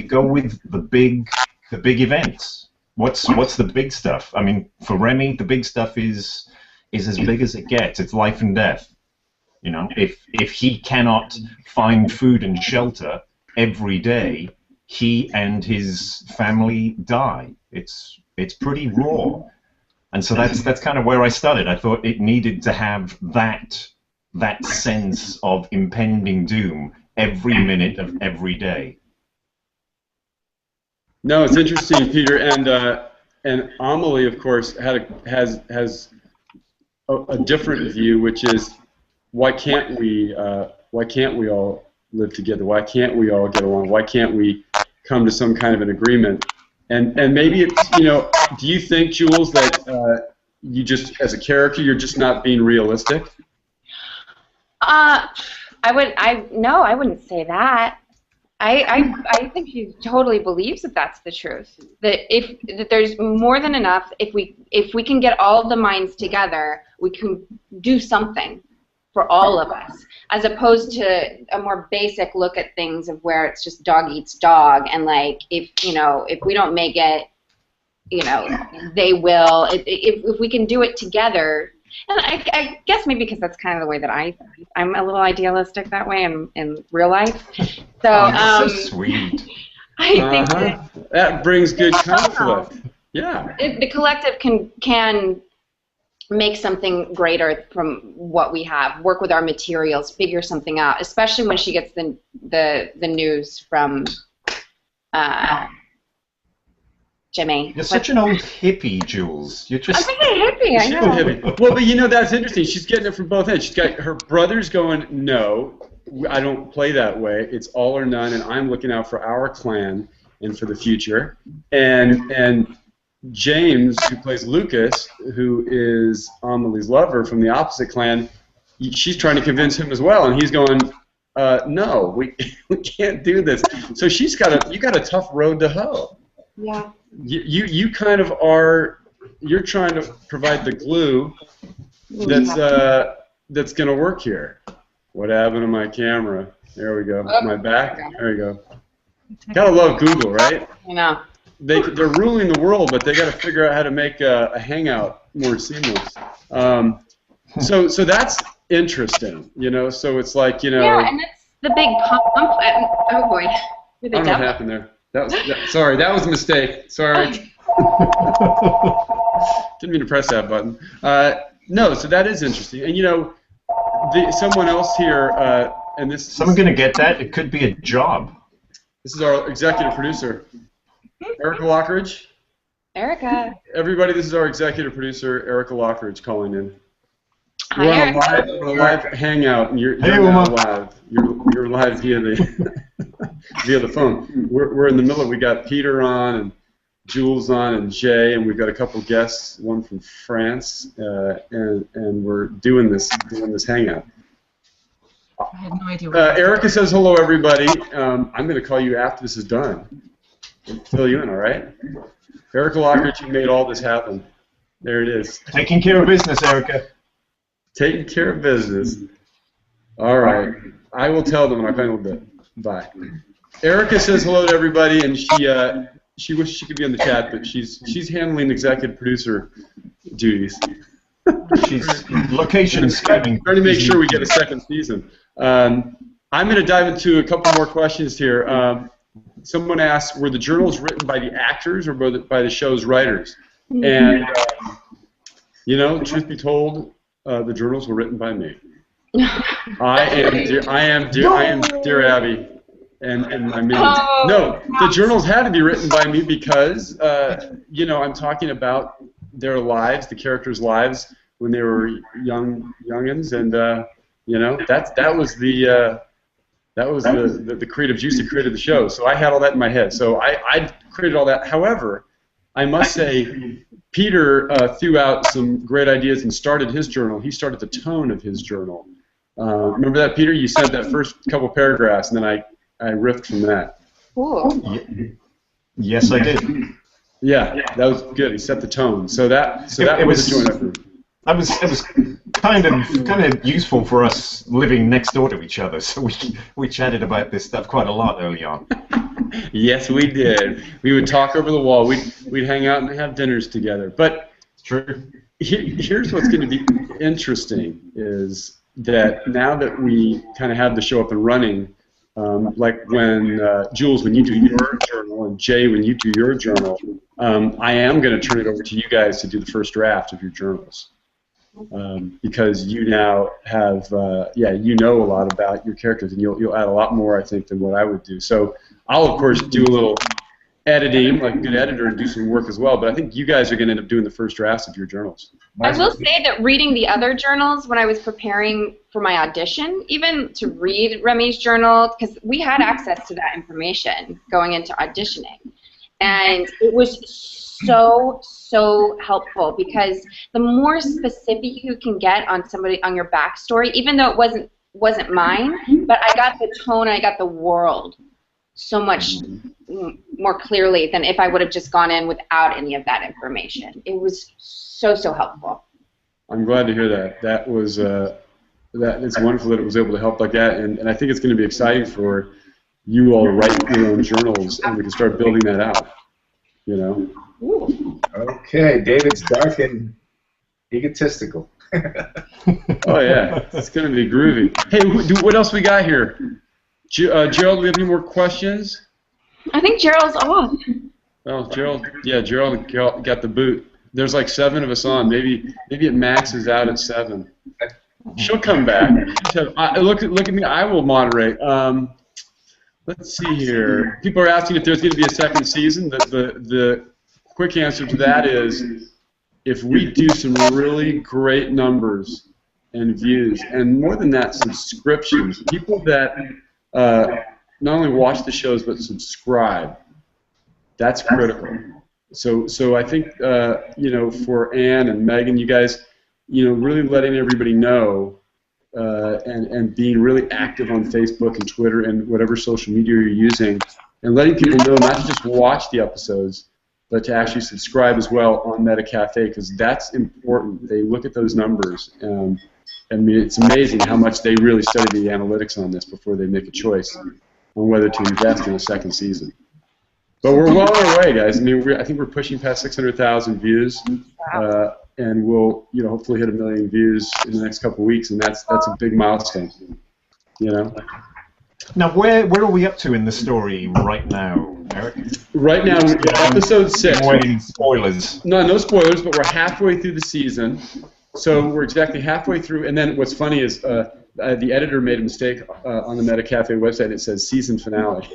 go with the big events. What's the big stuff? I mean, for Remy, the big stuff is as big as it gets. It's life and death. If he cannot find food and shelter every day, he and his family die. It's pretty raw. And so that's kind of where I started. I thought it needed to have that sense of impending doom every minute of every day. No, it's interesting, Peter, and Amelie, of course, has a different view, which is why can't we all live together? Why can't we all get along? Why can't we come to some kind of an agreement? And maybe it's, do you think, Jules, that you just, as a character, you're just not being realistic? I wouldn't say that. I think she totally believes that that's the truth. That there's more than enough. If we can get all of the minds together, we can do something for all of us, as opposed to a more basic look at things of where it's just dog eats dog, and like if we don't make it, they will. If we can do it together, and I guess maybe because that's kind of the way that I'm a little idealistic that way in real life. So so sweet. I think that brings good conflict. Yeah. The collective can make something greater from what we have, work with our materials, figure something out, especially when she gets the news from Jimmy. You're such an old hippie, Jules. You're just... I'm a hippie, I know. Hippie. Well, but that's interesting. She's getting it from both ends. She's got her brothers going, no, I don't play that way. It's all or none, and I'm looking out for our clan and for the future. And James, who plays Lucas, who is Amelie's lover from the opposite clan, she's trying to convince him as well, and he's going, no, we can't do this. So you got a tough road to hoe. Yeah. You kind of are. You're trying to provide the glue that's going to work here. What happened to my camera? There we go. My back. There we go. Gotta love Google, right? I know. They're ruling the world, but they got to figure out how to make a Hangout more seamless. So that's interesting, So it's like, Yeah, and it's the big oh boy. I don't know what happened there. Sorry, that was a mistake. Sorry. Didn't mean to press that button. No, so that is interesting. And someone else here, and this. Someone gonna get that? It could be a job. This is our executive producer, Erica Lockridge. Erica. Everybody, this is our executive producer, Erica Lockridge, calling in. Hi, We're Erica. on a live hangout, and you're Hey, now Uma. live. You're live via the via the phone. We're in the middle. We got Peter on, and Jules on, and Jay, and we've got a couple guests, one from France, and we're doing this hangout. I had no idea. Erica says hello, everybody. I'm going to call you after this is done. I'll fill you in, all right? Erica Lockridge, you made all this happen. There it is. Taking care of business, Erica. Taking care of business. All right. I will tell them in a little bit. Bye. Erica says hello to everybody, and she wishes she could be on the chat, but she's handling executive producer duties. She's location scouting. Trying to make sure we get a second season. I'm going to dive into a couple more questions here. Someone asked, were the journals written by the actors or by the show's writers? And, truth be told, the journals were written by me. I am dear Abby, and my maid. No, the journals had to be written by me because, I'm talking about their lives, the characters' lives when they were youngins, and that was the creative juice that created the show. So I had all that in my head. So I created all that. However, I must say, Peter threw out some great ideas and started his journal. He started the tone of his journal. Remember that, Peter? You sent that first couple paragraphs, and then I riffed from that. Cool. Yes, I did. Yeah, that was good. He set the tone. So that was a joint effort. It was kind of useful for us living next door to each other, so we chatted about this stuff quite a lot early on. Yes, we did. We would talk over the wall. We'd hang out and have dinners together. But It's true. Here's what's going to be interesting is that now that we kind of have the show up and running, like when Jules, when you do your journal, and Jay, when you do your journal, I am going to turn it over to you guys to do the first draft of your journals. Because you now have, you know a lot about your characters, and you'll add a lot more, I think, than what I would do. So I'll, of course, do a little editing, like a good editor, and do some work as well, but I think you guys are going to end up doing the first drafts of your journals. I will say that reading the other journals when I was preparing for my audition, even to read Remy's journal, because we had access to that information going into auditioning, and it was so helpful because the more specific you can get on somebody, on your backstory, even though it wasn't mine, but I got the tone, I got the world so much more clearly than if I would have just gone in without any of that information. It was so helpful. I'm glad to hear that. That was it's wonderful that it was able to help like that, and I think it's going to be exciting for you all to write your own journals, and we can start building that out. You know. Ooh. Okay, David's dark and egotistical. Oh yeah, it's going to be groovy. Hey, what else we got here? Gerald, do we have any more questions? I think Gerald's off. Oh, Gerald got the boot. There's like 7 of us on. Maybe it maxes out at 7. She'll come back. Look at me. I will moderate. Let's see here. People are asking if there's going to be a second season. The quick answer to that is if we do some really great numbers and views, and more than that, subscriptions, people that not only watch the shows but subscribe. That's critical. So I think for Ann and Megan, you guys, really letting everybody know and being really active on Facebook and Twitter and whatever social media you're using, and letting people know not to just watch the episodes, but to actually subscribe as well on MetaCafe, because that's important. They look at those numbers. I mean, it's amazing how much they really study the analytics on this before they make a choice on whether to invest in a second season. But we're well on our way, guys. I mean, I think we're pushing past 600,000 views, and we'll, hopefully hit 1 million views in the next couple of weeks, and that's a big milestone. Now, where are we up to in the story right now, Eric? Right now, episode 6. Avoiding spoilers. No spoilers, but we're halfway through the season. So we're exactly halfway through, and then what's funny is the editor made a mistake on the MetaCafe website. It says season finale.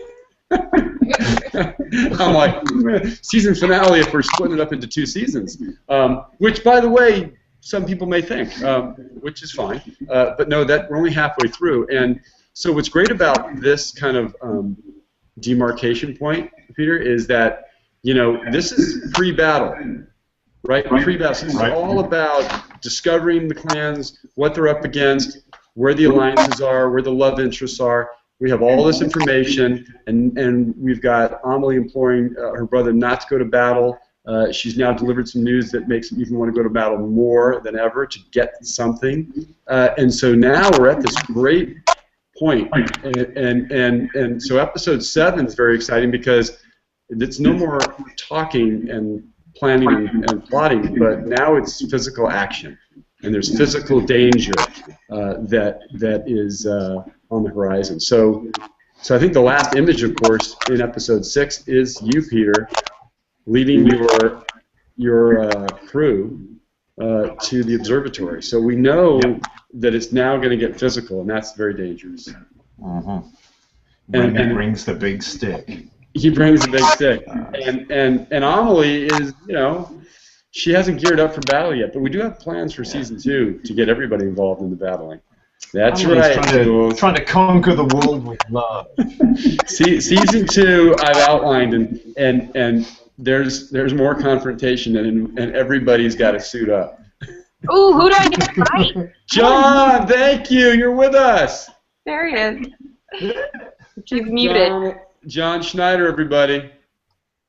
I'm like, season finale if we're splitting it up into 2 seasons. Which, by the way, some people may think, which is fine. But no, that we're only halfway through. And so what's great about this kind of demarcation point, Peter, is that, you know, this is pre-battle, right? Pre-battle. So this is all about discovering the clans, what they're up against, where the alliances are, where the love interests are. We have all this information, and we've got Amelie imploring her brother not to go to battle. She's now delivered some news that makes him even want to go to battle more than ever to get something. And so now we're at this great point. And so episode 7 is very exciting because it's no more talking and planning and plotting, but now it's physical action. And there's physical danger that is on the horizon. So I think the last image, of course, in episode 6 is you, Peter, leading your crew to the observatory. So we know that it's now going to get physical, and that's very dangerous. And he brings the big stick. He brings the big stick, and Amelie is, you know, she hasn't geared up for battle yet, but we do have plans for season 2 to get everybody involved in the battling. That's right. Trying to conquer the world with love. Season 2, I've outlined, and there's more confrontation, and everybody's got to suit up. Ooh, who do I get to fight? John, thank you. You're with us. There he is. He's muted. John Schneider, everybody.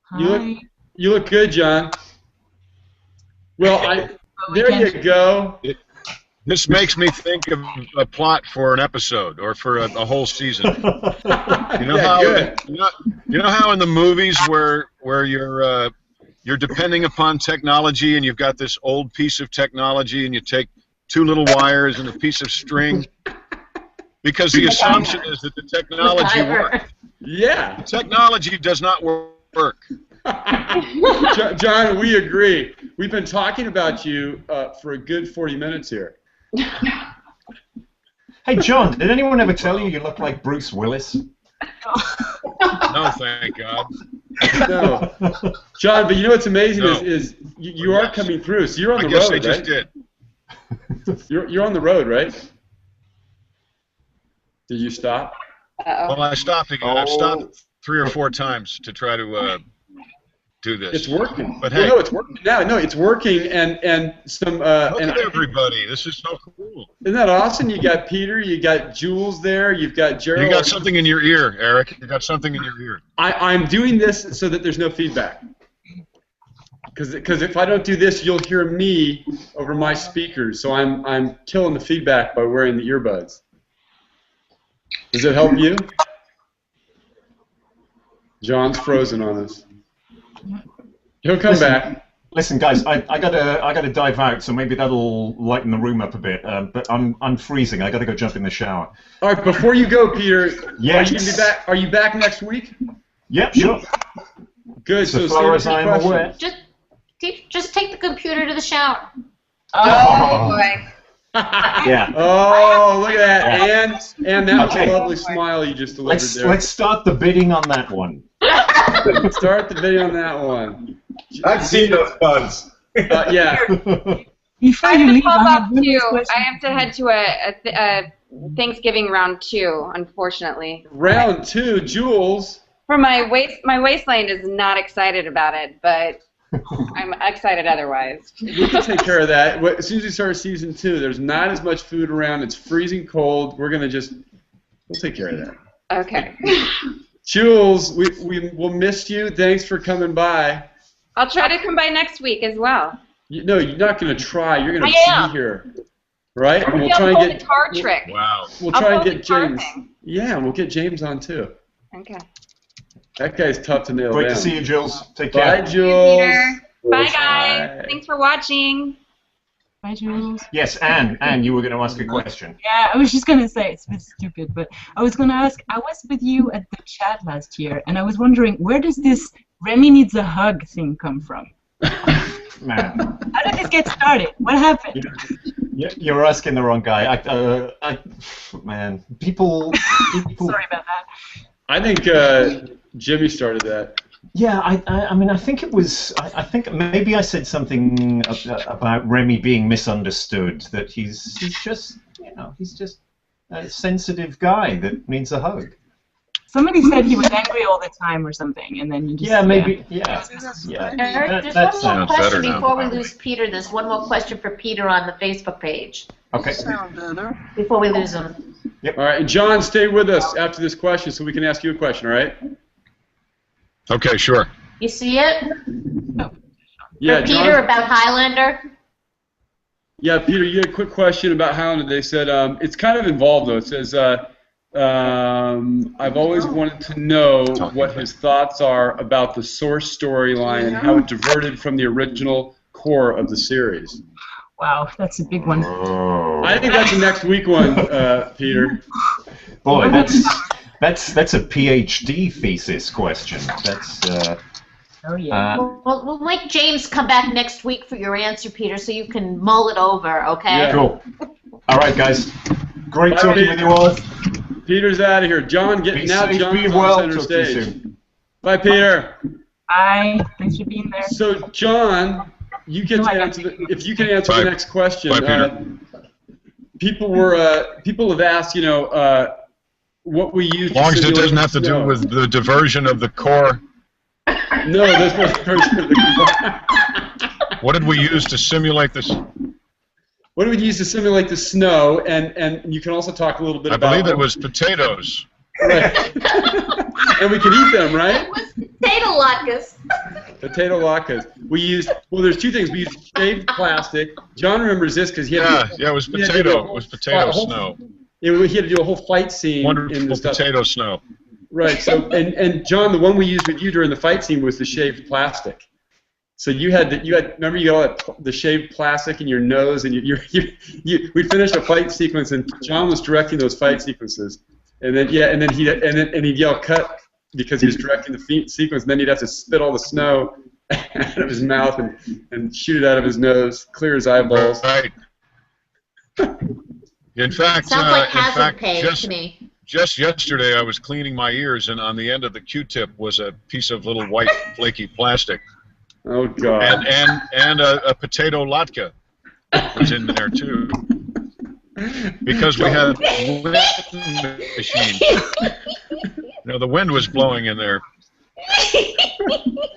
Hi. You look good, John. Well, there you go. This makes me think of a plot for an episode or for a whole season. You know how in the movies where you're depending upon technology and you've got this old piece of technology and you take 2 little wires and a piece of string because the assumption is that the technology works. Yeah. The technology does not work. John, we agree. We've been talking about you for a good 40 minutes here. Hey, John, did anyone ever tell you look like Bruce Willis? No, thank God. No. John, but you know what's amazing is you are coming through. So you're on the road, right? I guess they just did. You're on the road, right? Did you stop? Well, I stopped again. I've stopped 3 or 4 times to try to do this. It's working. But hey, well, no, it's working now. No, it's working, and some. Look at everybody. This is so cool. Isn't that awesome? You got Peter, you got Jules there, you've got Gerald. You got something in your ear, Eric. You got something in your ear. I'm doing this so that there's no feedback. Because if I don't do this, you'll hear me over my speakers. So I'm killing the feedback by wearing the earbuds. Does it help you? John's frozen on us. He'll come back. Listen, guys, I gotta dive out, so maybe that'll lighten the room up a bit. But I'm freezing. I gotta go jump in the shower. All right, before you go, Peter, yes. Are you gonna be back? Are you back next week? Yep, sure. Good. So far as I'm aware. Just take the computer to the shower. Oh boy. Yeah. Oh, look at that. And that was a lovely smile you just delivered there. Let's start the bidding on that one. Start the bidding on that one. I've seen those buns. Yeah. Before I you have to leave, pop I have off one too. last question. I have to head to a Thanksgiving round 2, unfortunately. Round 2, Jules. For my waistline is not excited about it, but I'm excited otherwise. We can take care of that. As soon as we start season 2, there's not as much food around. It's freezing cold. We'll take care of that. Okay. Jules, we'll miss you. Thanks for coming by. I'll try to come by next week as well. No, you're not going to try. You're going to be here. Right? And we'll try and get the card trick. Wow. We'll try and get James. Yeah, we'll get James on too. Okay. That guy's tough to nail down. Great to see you, Jules. Take care. Bye, Jules. Bye, guys. Thanks for watching. Bye, Jules. Yes, Anne, you were going to ask a question. Yeah, I was just going to say, it's a bit stupid, but I was going to ask, I was with you at the chat last year, and I was wondering, where does this Remy needs a hug thing come from? Man. How did this get started? What happened? You're asking the wrong guy. Man, people... Sorry about that. I think Jimmy started that. Yeah, I mean, I think it was. I think maybe I said something about Remy being misunderstood. That he's just, he's just a sensitive guy that needs a hug. Somebody said he was angry all the time or something, and then you just... Maybe. Eric, there's one more question before we lose Peter. There's one more question for Peter on the Facebook page. Okay. Before we lose him. Yep. All right, and John, stay with us after this question so we can ask you a question, all right? Okay, sure. You see it? Yeah, for Peter John, about Highlander? Yeah, Peter, you had a quick question about Highlander. They said, it's kind of involved, though. It says, I've always wanted to know what his thoughts are about the source storyline and how it diverted from the original core of the series. Wow, that's a big one. I think that's the next week one, Peter. Boy, that's a PhD thesis question. That's. Oh yeah. Well, we'll make James come back next week for your answer, Peter, so you can mull it over, okay? Yeah. Cool. All right, guys. Great talking with you all. Peter's out of here. John, John's on center stage. Bye, Peter. Bye. Thanks for being there. So, John, you get to answer. If you can answer the next question. Bye, Peter. People have asked, what we use. As long as it doesn't have to do with the diversion of the core. No, this was the diversion of the core. What did we use to simulate this? What did we use to simulate the snow? And you can also talk a little bit about. I believe it was potatoes. Right. And we can eat them, right? It was potato latkes. Potato latkes. We used. Well, there's two things. We used shaved plastic. John remembers this because he had. Yeah, it was potato. It was potato snow. He had to do a whole fight scene. Wonderful in the stuff. potato snow. Right. So and John, the one we used with you during the fight scene was the shaved plastic. So remember you got the shaved plastic in your nose, and we finished a fight sequence, and John was directing those fight sequences, and then he'd yell cut because he was directing the sequence, and then he'd have to spit all the snow out of his mouth and shoot it out of his nose, clear his eyeballs. Right. In fact, sounds like hazard pay to me. Just yesterday, I was cleaning my ears, and on the end of the Q-tip was a piece of little white flaky plastic. Oh God! And a potato latke was in there too, because we had wind machines. The wind was blowing in there.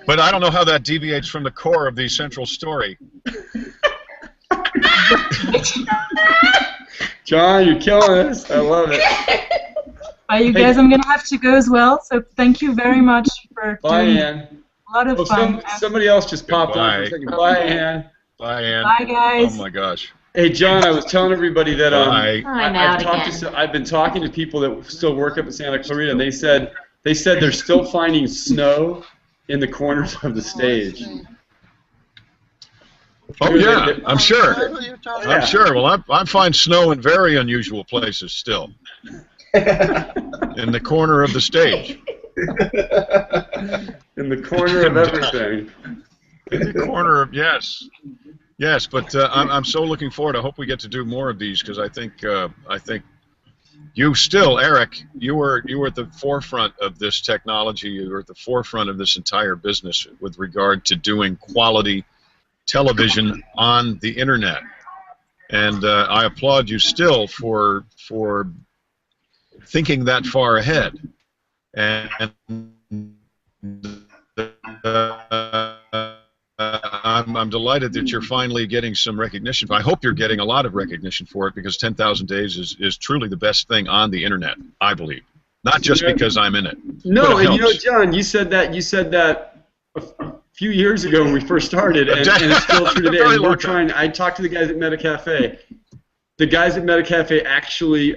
But I don't know how that deviates from the core of the central story. John, you're killing us. I love it. You guys, I'm gonna have to go as well. So thank you very much for doing Ann. A lot of fun. Somebody else just popped on for a second. Bye, Ann. Bye, Ann. Bye, guys. Oh my gosh. Hey, John, I was telling everybody that I've been talking to people that still work up at Santa Clarita, and they said they're still finding snow in the corners of the stage. Oh yeah, I'm sure. I'm sure. Well, I find snow in very unusual places still. In the corner of the stage. In the corner of everything. In the corner of yes, but I'm so looking forward. I hope we get to do more of these because I think you still, Eric, you were at the forefront of this technology. You were at the forefront of this entire business with regard to doing quality television on the internet, and I applaud you still for thinking that far ahead. And I'm delighted that you're finally getting some recognition. I hope you're getting a lot of recognition for it because 10,000 Days is truly the best thing on the internet, I believe. Not just because I'm in it. No, and John, you said that a few years ago when we first started, and it's still true today. And we're trying. I talked to the guys at MetaCafe. The guys at MetaCafe actually.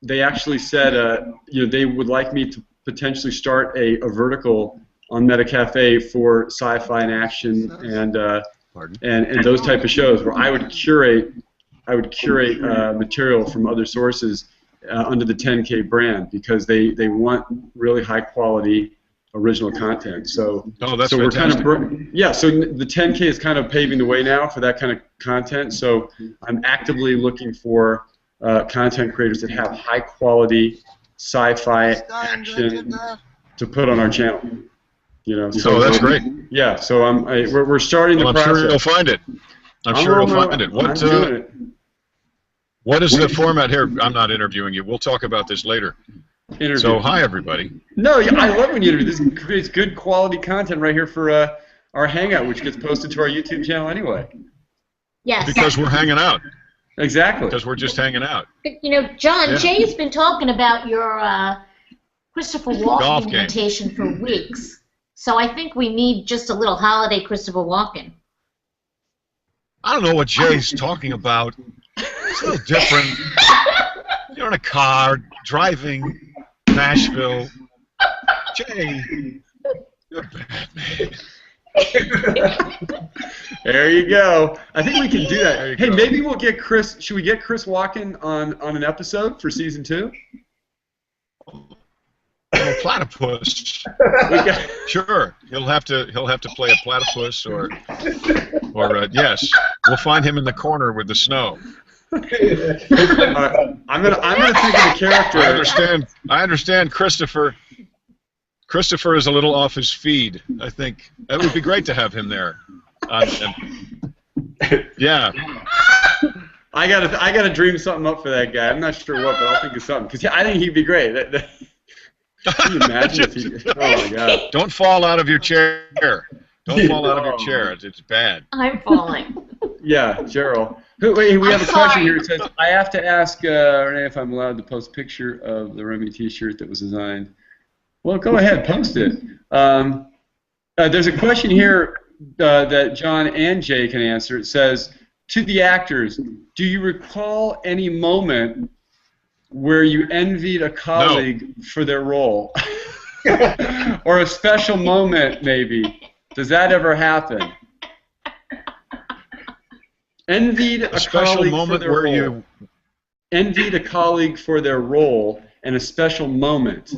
They actually said, they would like me to potentially start a vertical on MetaCafe for sci-fi and action and those type of shows where I would curate material from other sources under the 10K brand because they want really high quality original content. So that's we're fantastic. kind of so the 10K is kind of paving the way now for that kind of content. So I'm actively looking for content creators that have high quality sci-fi action to put on our channel. You know, So that's great. Yeah, so we're starting the I'm process. sure you'll find it. I'm sure you'll find it. I'm doing it. What is the format here? I'm not interviewing you. We'll talk about this later. Interview. So, hi, everybody. No, I love when you interview. This creates good quality content right here for our Hangout, which gets posted to our YouTube channel anyway. Yes. Because we're hanging out. Exactly. Because we're just hanging out. You know, John, Jay's been talking about your Christopher Walken invitation for weeks. So I think we need just a little holiday Christopher Walken. I don't know what Jay's talking about. It's a little different. You're in a car, driving Nashville. Jay, you're bad, man. There you go. I think we can do that. Hey, go. maybe we'll get Chris. Should we get Chris Walken on an episode for season 2? A platypus. Sure, he'll have to play a platypus or yes, we'll find him in the corner with the snow. I'm gonna think of a character. I understand. Christopher is a little off his feed. I think it would be great to have him there. Yeah. I gotta dream something up for that guy. I'm not sure what, but I'll think of something because I think he'd be great. Can you imagine if he? Oh my God! Don't fall out of your chair. Don't fall out of your chair. It's bad. I'm falling. Yeah, Cheryl. Wait, we have a question here. It says, I have to ask Renee if I'm allowed to post a picture of the Remy T-shirt that was designed. Well, go ahead, post it. There's a question here that John and Jay can answer. It says, to the actors, do you recall any moment where you envied a colleague for their role? Or a special moment, maybe. Does that ever happen? Envied a special moment where you envied a colleague for their role and a special moment,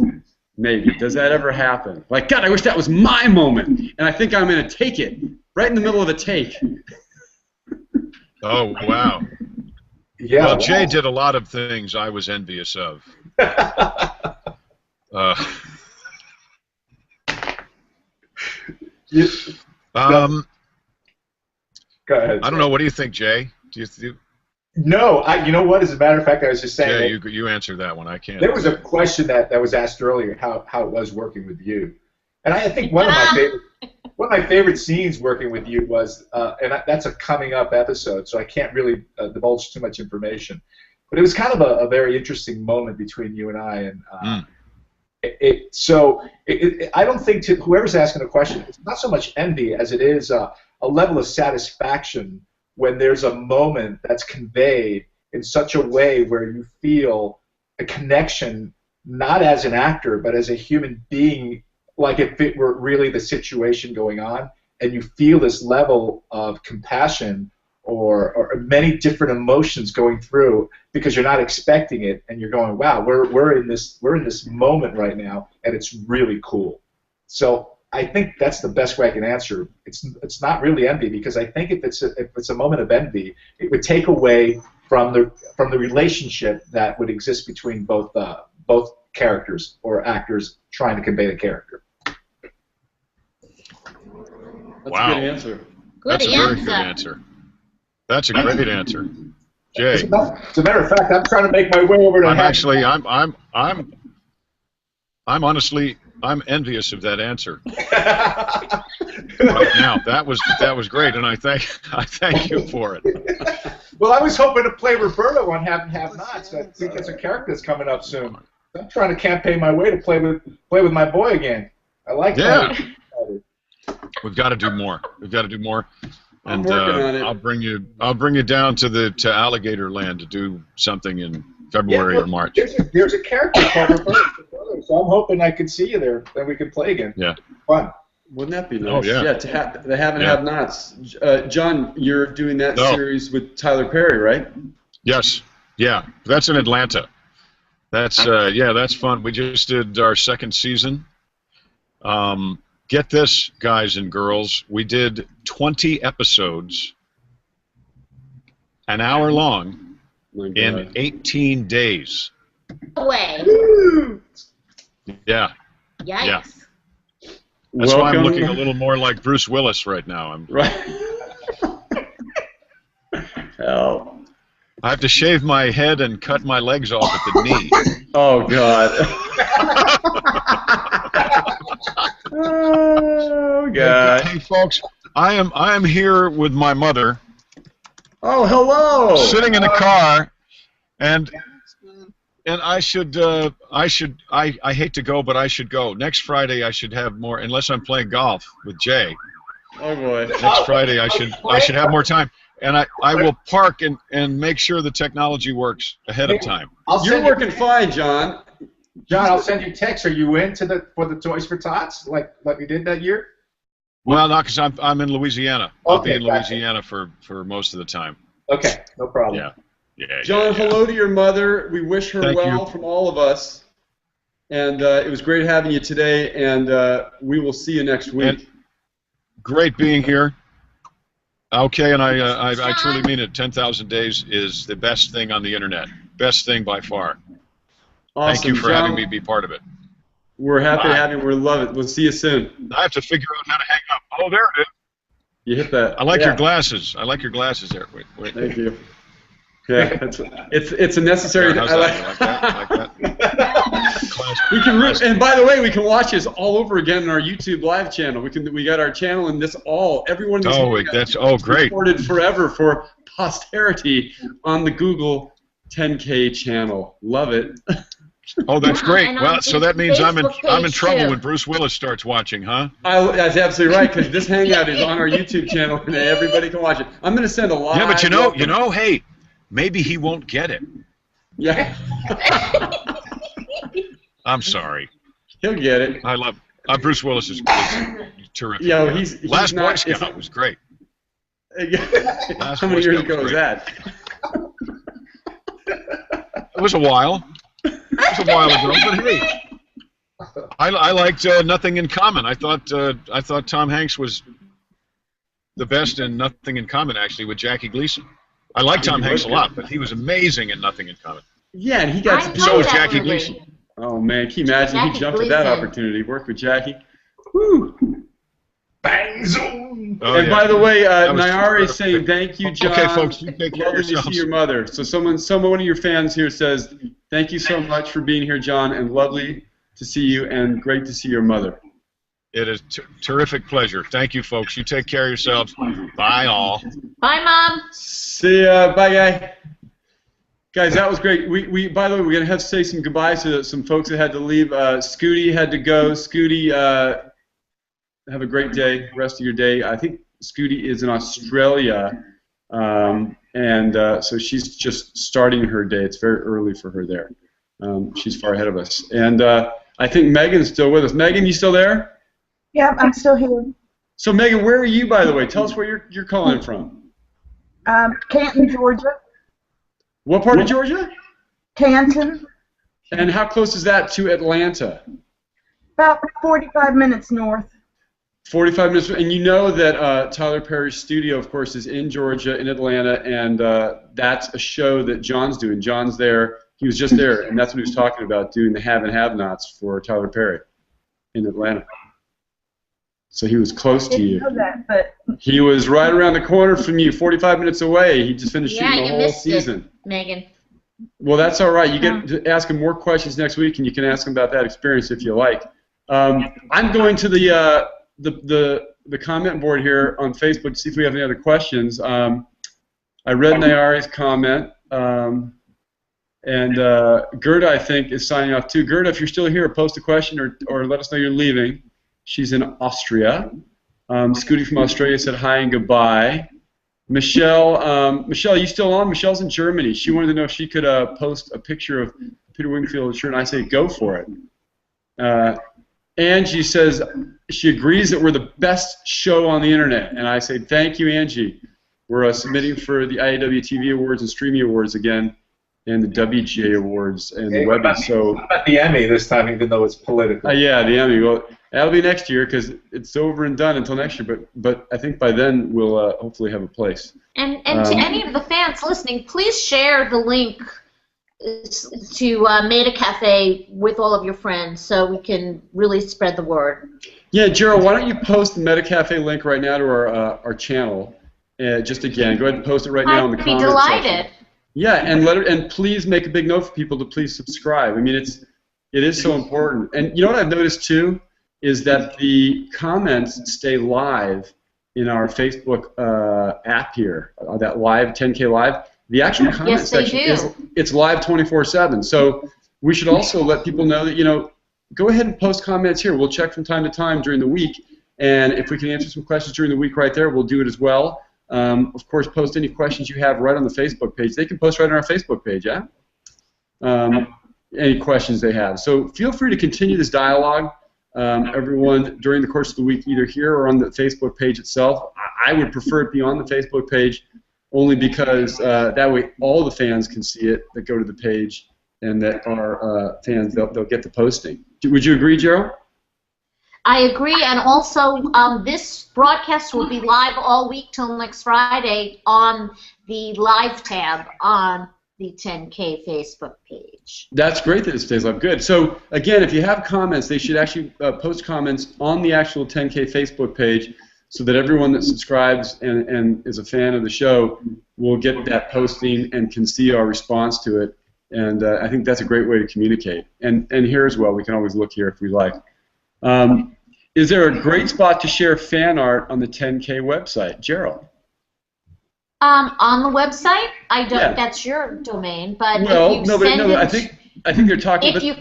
maybe. Does that ever happen? Like, God, I wish that was my moment, and I think I'm going to take it right in the middle of a take. Oh, wow. Yeah. Well, Jay did a lot of things I was envious of. Go ahead. I don't know. What do you think, Jay? No, you know what? As a matter of fact, I was just saying. Yeah, you answered that one. I can't. There was a question that was asked earlier, how it was working with you, and I think one of my favorite scenes working with you was, that's a coming up episode, so I can't really divulge too much information, but it was kind of a very interesting moment between you and I, and I don't think to whoever's asking the question, it's not so much envy as it is a level of satisfaction when there's a moment that's conveyed in such a way where you feel a connection, not as an actor, but as a human being, like if it were really the situation going on, and you feel this level of compassion or many different emotions going through because you're not expecting it, and you're going, wow, we're in this moment right now, and it's really cool. So I think that's the best way I can answer. It's not really envy, because I think if it's a moment of envy, it would take away from the relationship that would exist between both characters or actors trying to convey the character. That's a good answer. That's a very good answer. That's a great answer, Jay. As a matter of fact, I'm trying to make my way over to. I'm honestly, I'm envious of that answer. Right now, that was great, and I thank you for it. Well, I was hoping to play Roberto on Have and Have Nots. I think it's a character that's coming up soon. I'm trying to campaign my way to play with my boy again. I like that. We've got to do more. We've got to do more. And I'm working on it. I'll bring you down to Alligator Land to do something in February or March. There's a character called Roberto, so I'm hoping I can see you there, and we can play again. Yeah. Fun. Wouldn't that be nice? Oh, yeah. Yeah, to have the Have and Have Nots. John, you're doing that series with Tyler Perry, right? Yes. Yeah. That's in Atlanta. That's that's fun. We just did our second season. Get this, guys and girls. We did 20 episodes, an hour long, in 18 days. No way. Yeah. Yikes. Yeah. That's why I'm looking a little more like Bruce Willis right now. I'm right. Hell. I have to shave my head and cut my legs off at the knee. Oh God. Oh God. Hey folks, I am here with my mother. Oh, hello. Sitting in a car, and I hate to go, but I should go. Next Friday I should have more, unless I'm playing golf with Jay. Oh boy. Next Friday I should have more time. And I will park and make sure the technology works ahead of time. You're working fine, John. John, I'll send you text. Are you in for the Toys for Tots like we did that year? Well, not because I'm in Louisiana. I'll be in gotcha. Louisiana for most of the time. Okay, no problem. Yeah. John, hello to your mother. We wish her well from all of us. And it was great having you today. And we will see you next week. And great being here. Okay, and I truly mean it. 10,000 Days is the best thing on the internet. Best thing by far. Awesome. Thank you for having me be part of it. We're happy to have you. We love it. We'll see you soon. I have to figure out how to hang up. Oh, there it is. You hit that. I like your glasses. I like your glasses there. Wait. Thank you. Yeah, it's a necessary. How's that? I like that. We can, and by the way, we can watch this all over again on our YouTube live channel. We got our channel and everyone. That's great. Recorded forever for posterity on the Google 10K channel. Love it. Oh, that's great. And well, so that means I'm in trouble too. when Bruce Willis starts watching, huh? That's absolutely right, because this Hangout is on our YouTube channel and everybody can watch it. I'm going to send a live. Yeah, but you know, hey, maybe he won't get it. Yeah. I'm sorry. He'll get it. I love Bruce Willis is terrific. Yeah, he's Last not, Boy Scout was great. How many years ago was that? It was a while. It was a while ago, but hey, I liked Nothing in Common. I thought Tom Hanks was the best in Nothing in Common, actually, with Jackie Gleason. I like Tom Hanks a lot, but he was amazing in Nothing in Common. Yeah, and he got so was Jackie Gleason. Oh man, can you imagine? Jackie He jumped at that opportunity. Worked with Jackie. Woo! Bang zoom. Oh, and yeah. by the way, That was Nayara is terrific. saying thank you, John. Okay, folks, you take care of Lovely to see yourselves. your mother. So one of your fans here says, thank you so much for being here, John, and lovely to see you, and great to see your mother. It is terrific pleasure. Thank you, folks. You take care of yourselves. Bye, all. Bye, Mom. See ya. Bye, guy. Guys, that was great. We by the way, we're gonna have to say some goodbyes to some folks that had to leave. Scooty had to go. Scooty, have a great day. Rest of your day. I think Scooty is in Australia, and so she's just starting her day. It's very early for her there. She's far ahead of us. And I think Megan's still with us. Megan, you still there? Yeah, I'm still here. So Megan, where are you, by the way? Tell us where you're calling from. Canton, Georgia. What part of Georgia? Canton. And how close is that to Atlanta? About 45 minutes north. 45 minutes. And you know that Tyler Perry's studio, of course, is in Georgia, in Atlanta, and that's a show that John's doing. John's there. He was just there, and that's what he was talking about, doing the have and have-nots for Tyler Perry in Atlanta. So he was close to you. I didn't know that, but He was right around the corner from you, 45 minutes away. He just finished shooting the whole season. Megan. Well, that's all right. You get to ask him more questions next week, and you can ask him about that experience if you like. I'm going to the comment board here on Facebook to see if we have any other questions. I read Nayari's comment, and Gerda, I think, is signing off too. Gerda, if you're still here, post a question or let us know you're leaving. She's in Austria. Scooty from Australia said hi and goodbye. Michelle, Michelle, are you still on? Michelle's in Germany. She wanted to know if she could post a picture of Peter Wingfield's shirt, and I say go for it. Angie says she agrees that we're the best show on the internet, and I say thank you, Angie. We're submitting for the IAW TV Awards and Streamy Awards again, and the WGA Awards and the Webby. So about the Emmy this time, even though it's political. yeah, the Emmy. Well, that'll be next year because it's over and done until next year. But I think by then we'll hopefully have a place. And to any of the fans listening, please share the link made a cafe with all of your friends so we can really spread the word. Yeah, Gerald, why don't you post the MetaCafe link right now to our channel? Just again, go ahead and post it right now in the comment section. I'd be delighted. Yeah, and please make a big note for people to please subscribe. I mean, it is so important. And you know what I've noticed too is that the comments stay live in our Facebook app here, that live 10K live. The actual comment section it's live 24/7. So we should also let people know that go ahead and post comments here. We'll check from time to time during the week, and if we can answer some questions during the week right there, we'll do it as well. Of course, post any questions you have right on the Facebook page. They can post right on our Facebook page, yeah? Any questions they have. So feel free to continue this dialogue, everyone, during the course of the week, either here or on the Facebook page itself. I would prefer it be on the Facebook page only because that way all the fans can see it that go to the page, and that are fans, they'll get the posting. Would you agree, Gerald? I agree, and also this broadcast will be live all week till next Friday on the live tab on the 10K Facebook page. That's great that it stays live. Good. So again, if you have comments, they should actually post comments on the actual 10K Facebook page so that everyone that subscribes and is a fan of the show will get that posting and can see our response to it. And I think that's a great way to communicate. And here as well, we can always look here if we like. Is there a great spot to share fan art on the 10K website? Gerald? On the website? I don't. Yeah. That's your domain, but Well, if you I think they're talking. If you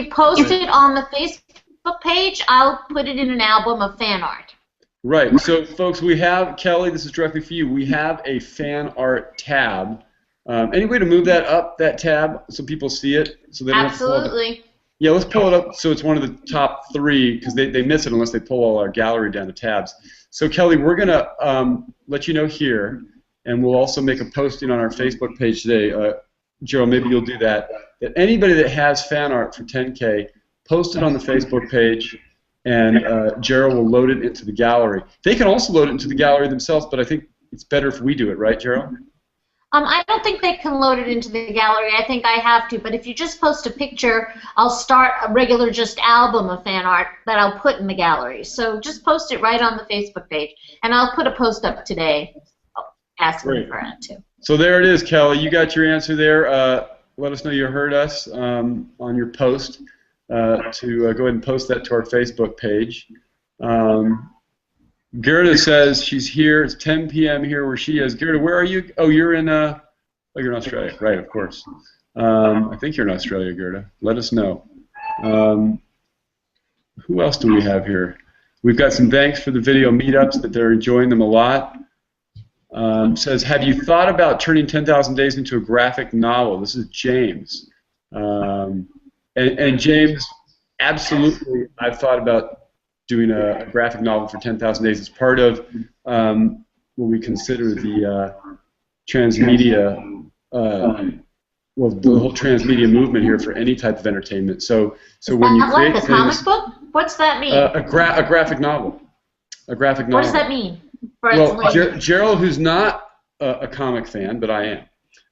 post it on the Facebook page, I'll put it in an album of fan art. Right. So, folks, we have Kelly. This is directly for you. We have a fan art tab. Any way to move that tab, so people see it? So they don't Absolutely. Yeah, let's pull it up so it's one of the top 3, because they miss it unless they pull all our gallery down to tabs. So, Kelly, we're going to let you know here, and we'll also make a posting on our Facebook page today. Gerald, maybe you'll do that. That anybody that has fan art for 10K, post it on the Facebook page, and Gerald will load it into the gallery. They can also load it into the gallery themselves, but I think it's better if we do it, right, Gerald? I don't think they can load it into the gallery. I think I have to. But if you just post a picture, I'll start a regular just album of fan art that I'll put in the gallery. So just post it right on the Facebook page. And I'll put a post up today asking for it, too. So there it is, Kelly. You got your answer there. Let us know you heard us on your post to go ahead and post that to our Facebook page. Gerda says she's here. It's 10 p.m. here where she is. Gerda, where are you? Oh, you're in you're in Australia. Right, of course. I think you're in Australia, Gerda. Let us know. Who else do we have here? We've got some thanks for the video meetups, that they're enjoying them a lot. Says, have you thought about turning 10,000 Days into a graphic novel? This is James. And James, absolutely, I've thought about doing a graphic novel for 10,000 Days. It's part of what we consider the transmedia, well, the whole transmedia movement here for any type of entertainment. So when you create like a comic book? What's that mean? A graphic novel. A graphic novel. What does that mean? Well, Gerald, who's not a comic fan, but I am.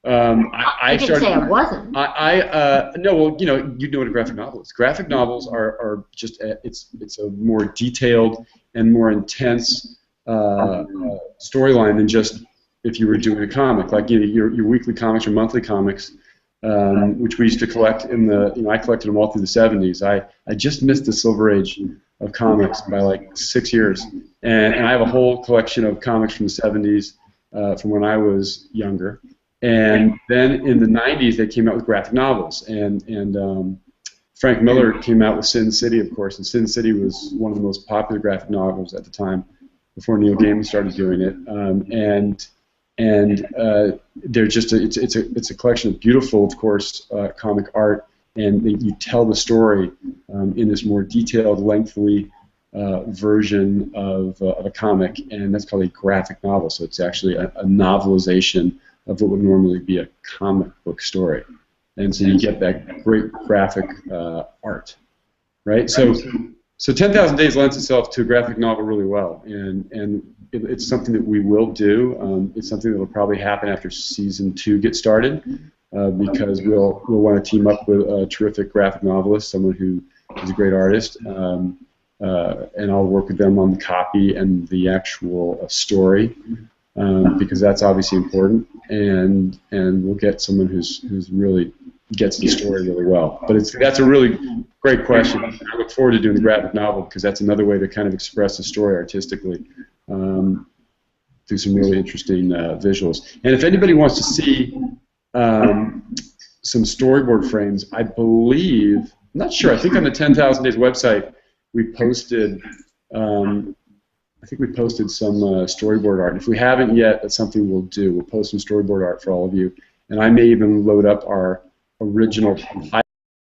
I didn't say I wasn't. No, well, you know what a graphic novel is. Graphic novels are just it's a more detailed and more intense storyline than just if you were doing a comic, like your weekly comics or monthly comics, which we used to collect in the I collected them all through the 70s. I just missed the silver age of comics by like 6 years, and I have a whole collection of comics from the 70s from when I was younger. And then in the 90s, they came out with graphic novels, and Frank Miller came out with Sin City, of course, and Sin City was one of the most popular graphic novels at the time, before Neil Gaiman started doing it. They're just it's a collection of beautiful, of course, comic art, and you tell the story in this more detailed, lengthy version of a comic, and that's called a graphic novel. So it's actually a novelization of what would normally be a comic book story. And so you get that great graphic art, right? So So 10,000 Days lends itself to a graphic novel really well, and it's something that we will do. It's something that will probably happen after season 2 gets started, because we'll want to team up with a terrific graphic novelist, someone who is a great artist, and I'll work with them on the copy and the actual story, because that's obviously important, and we'll get someone who's really gets the story really well. But that's a really great question. I look forward to doing the graphic novel, because that's another way to kind of express the story artistically through some really interesting visuals. And if anybody wants to see some storyboard frames, I believe, I'm not sure, I think on the 10,000 Days website we posted, I think we posted some storyboard art. If we haven't yet, that's something we'll do. We'll post some storyboard art for all of you. And I may even load up our original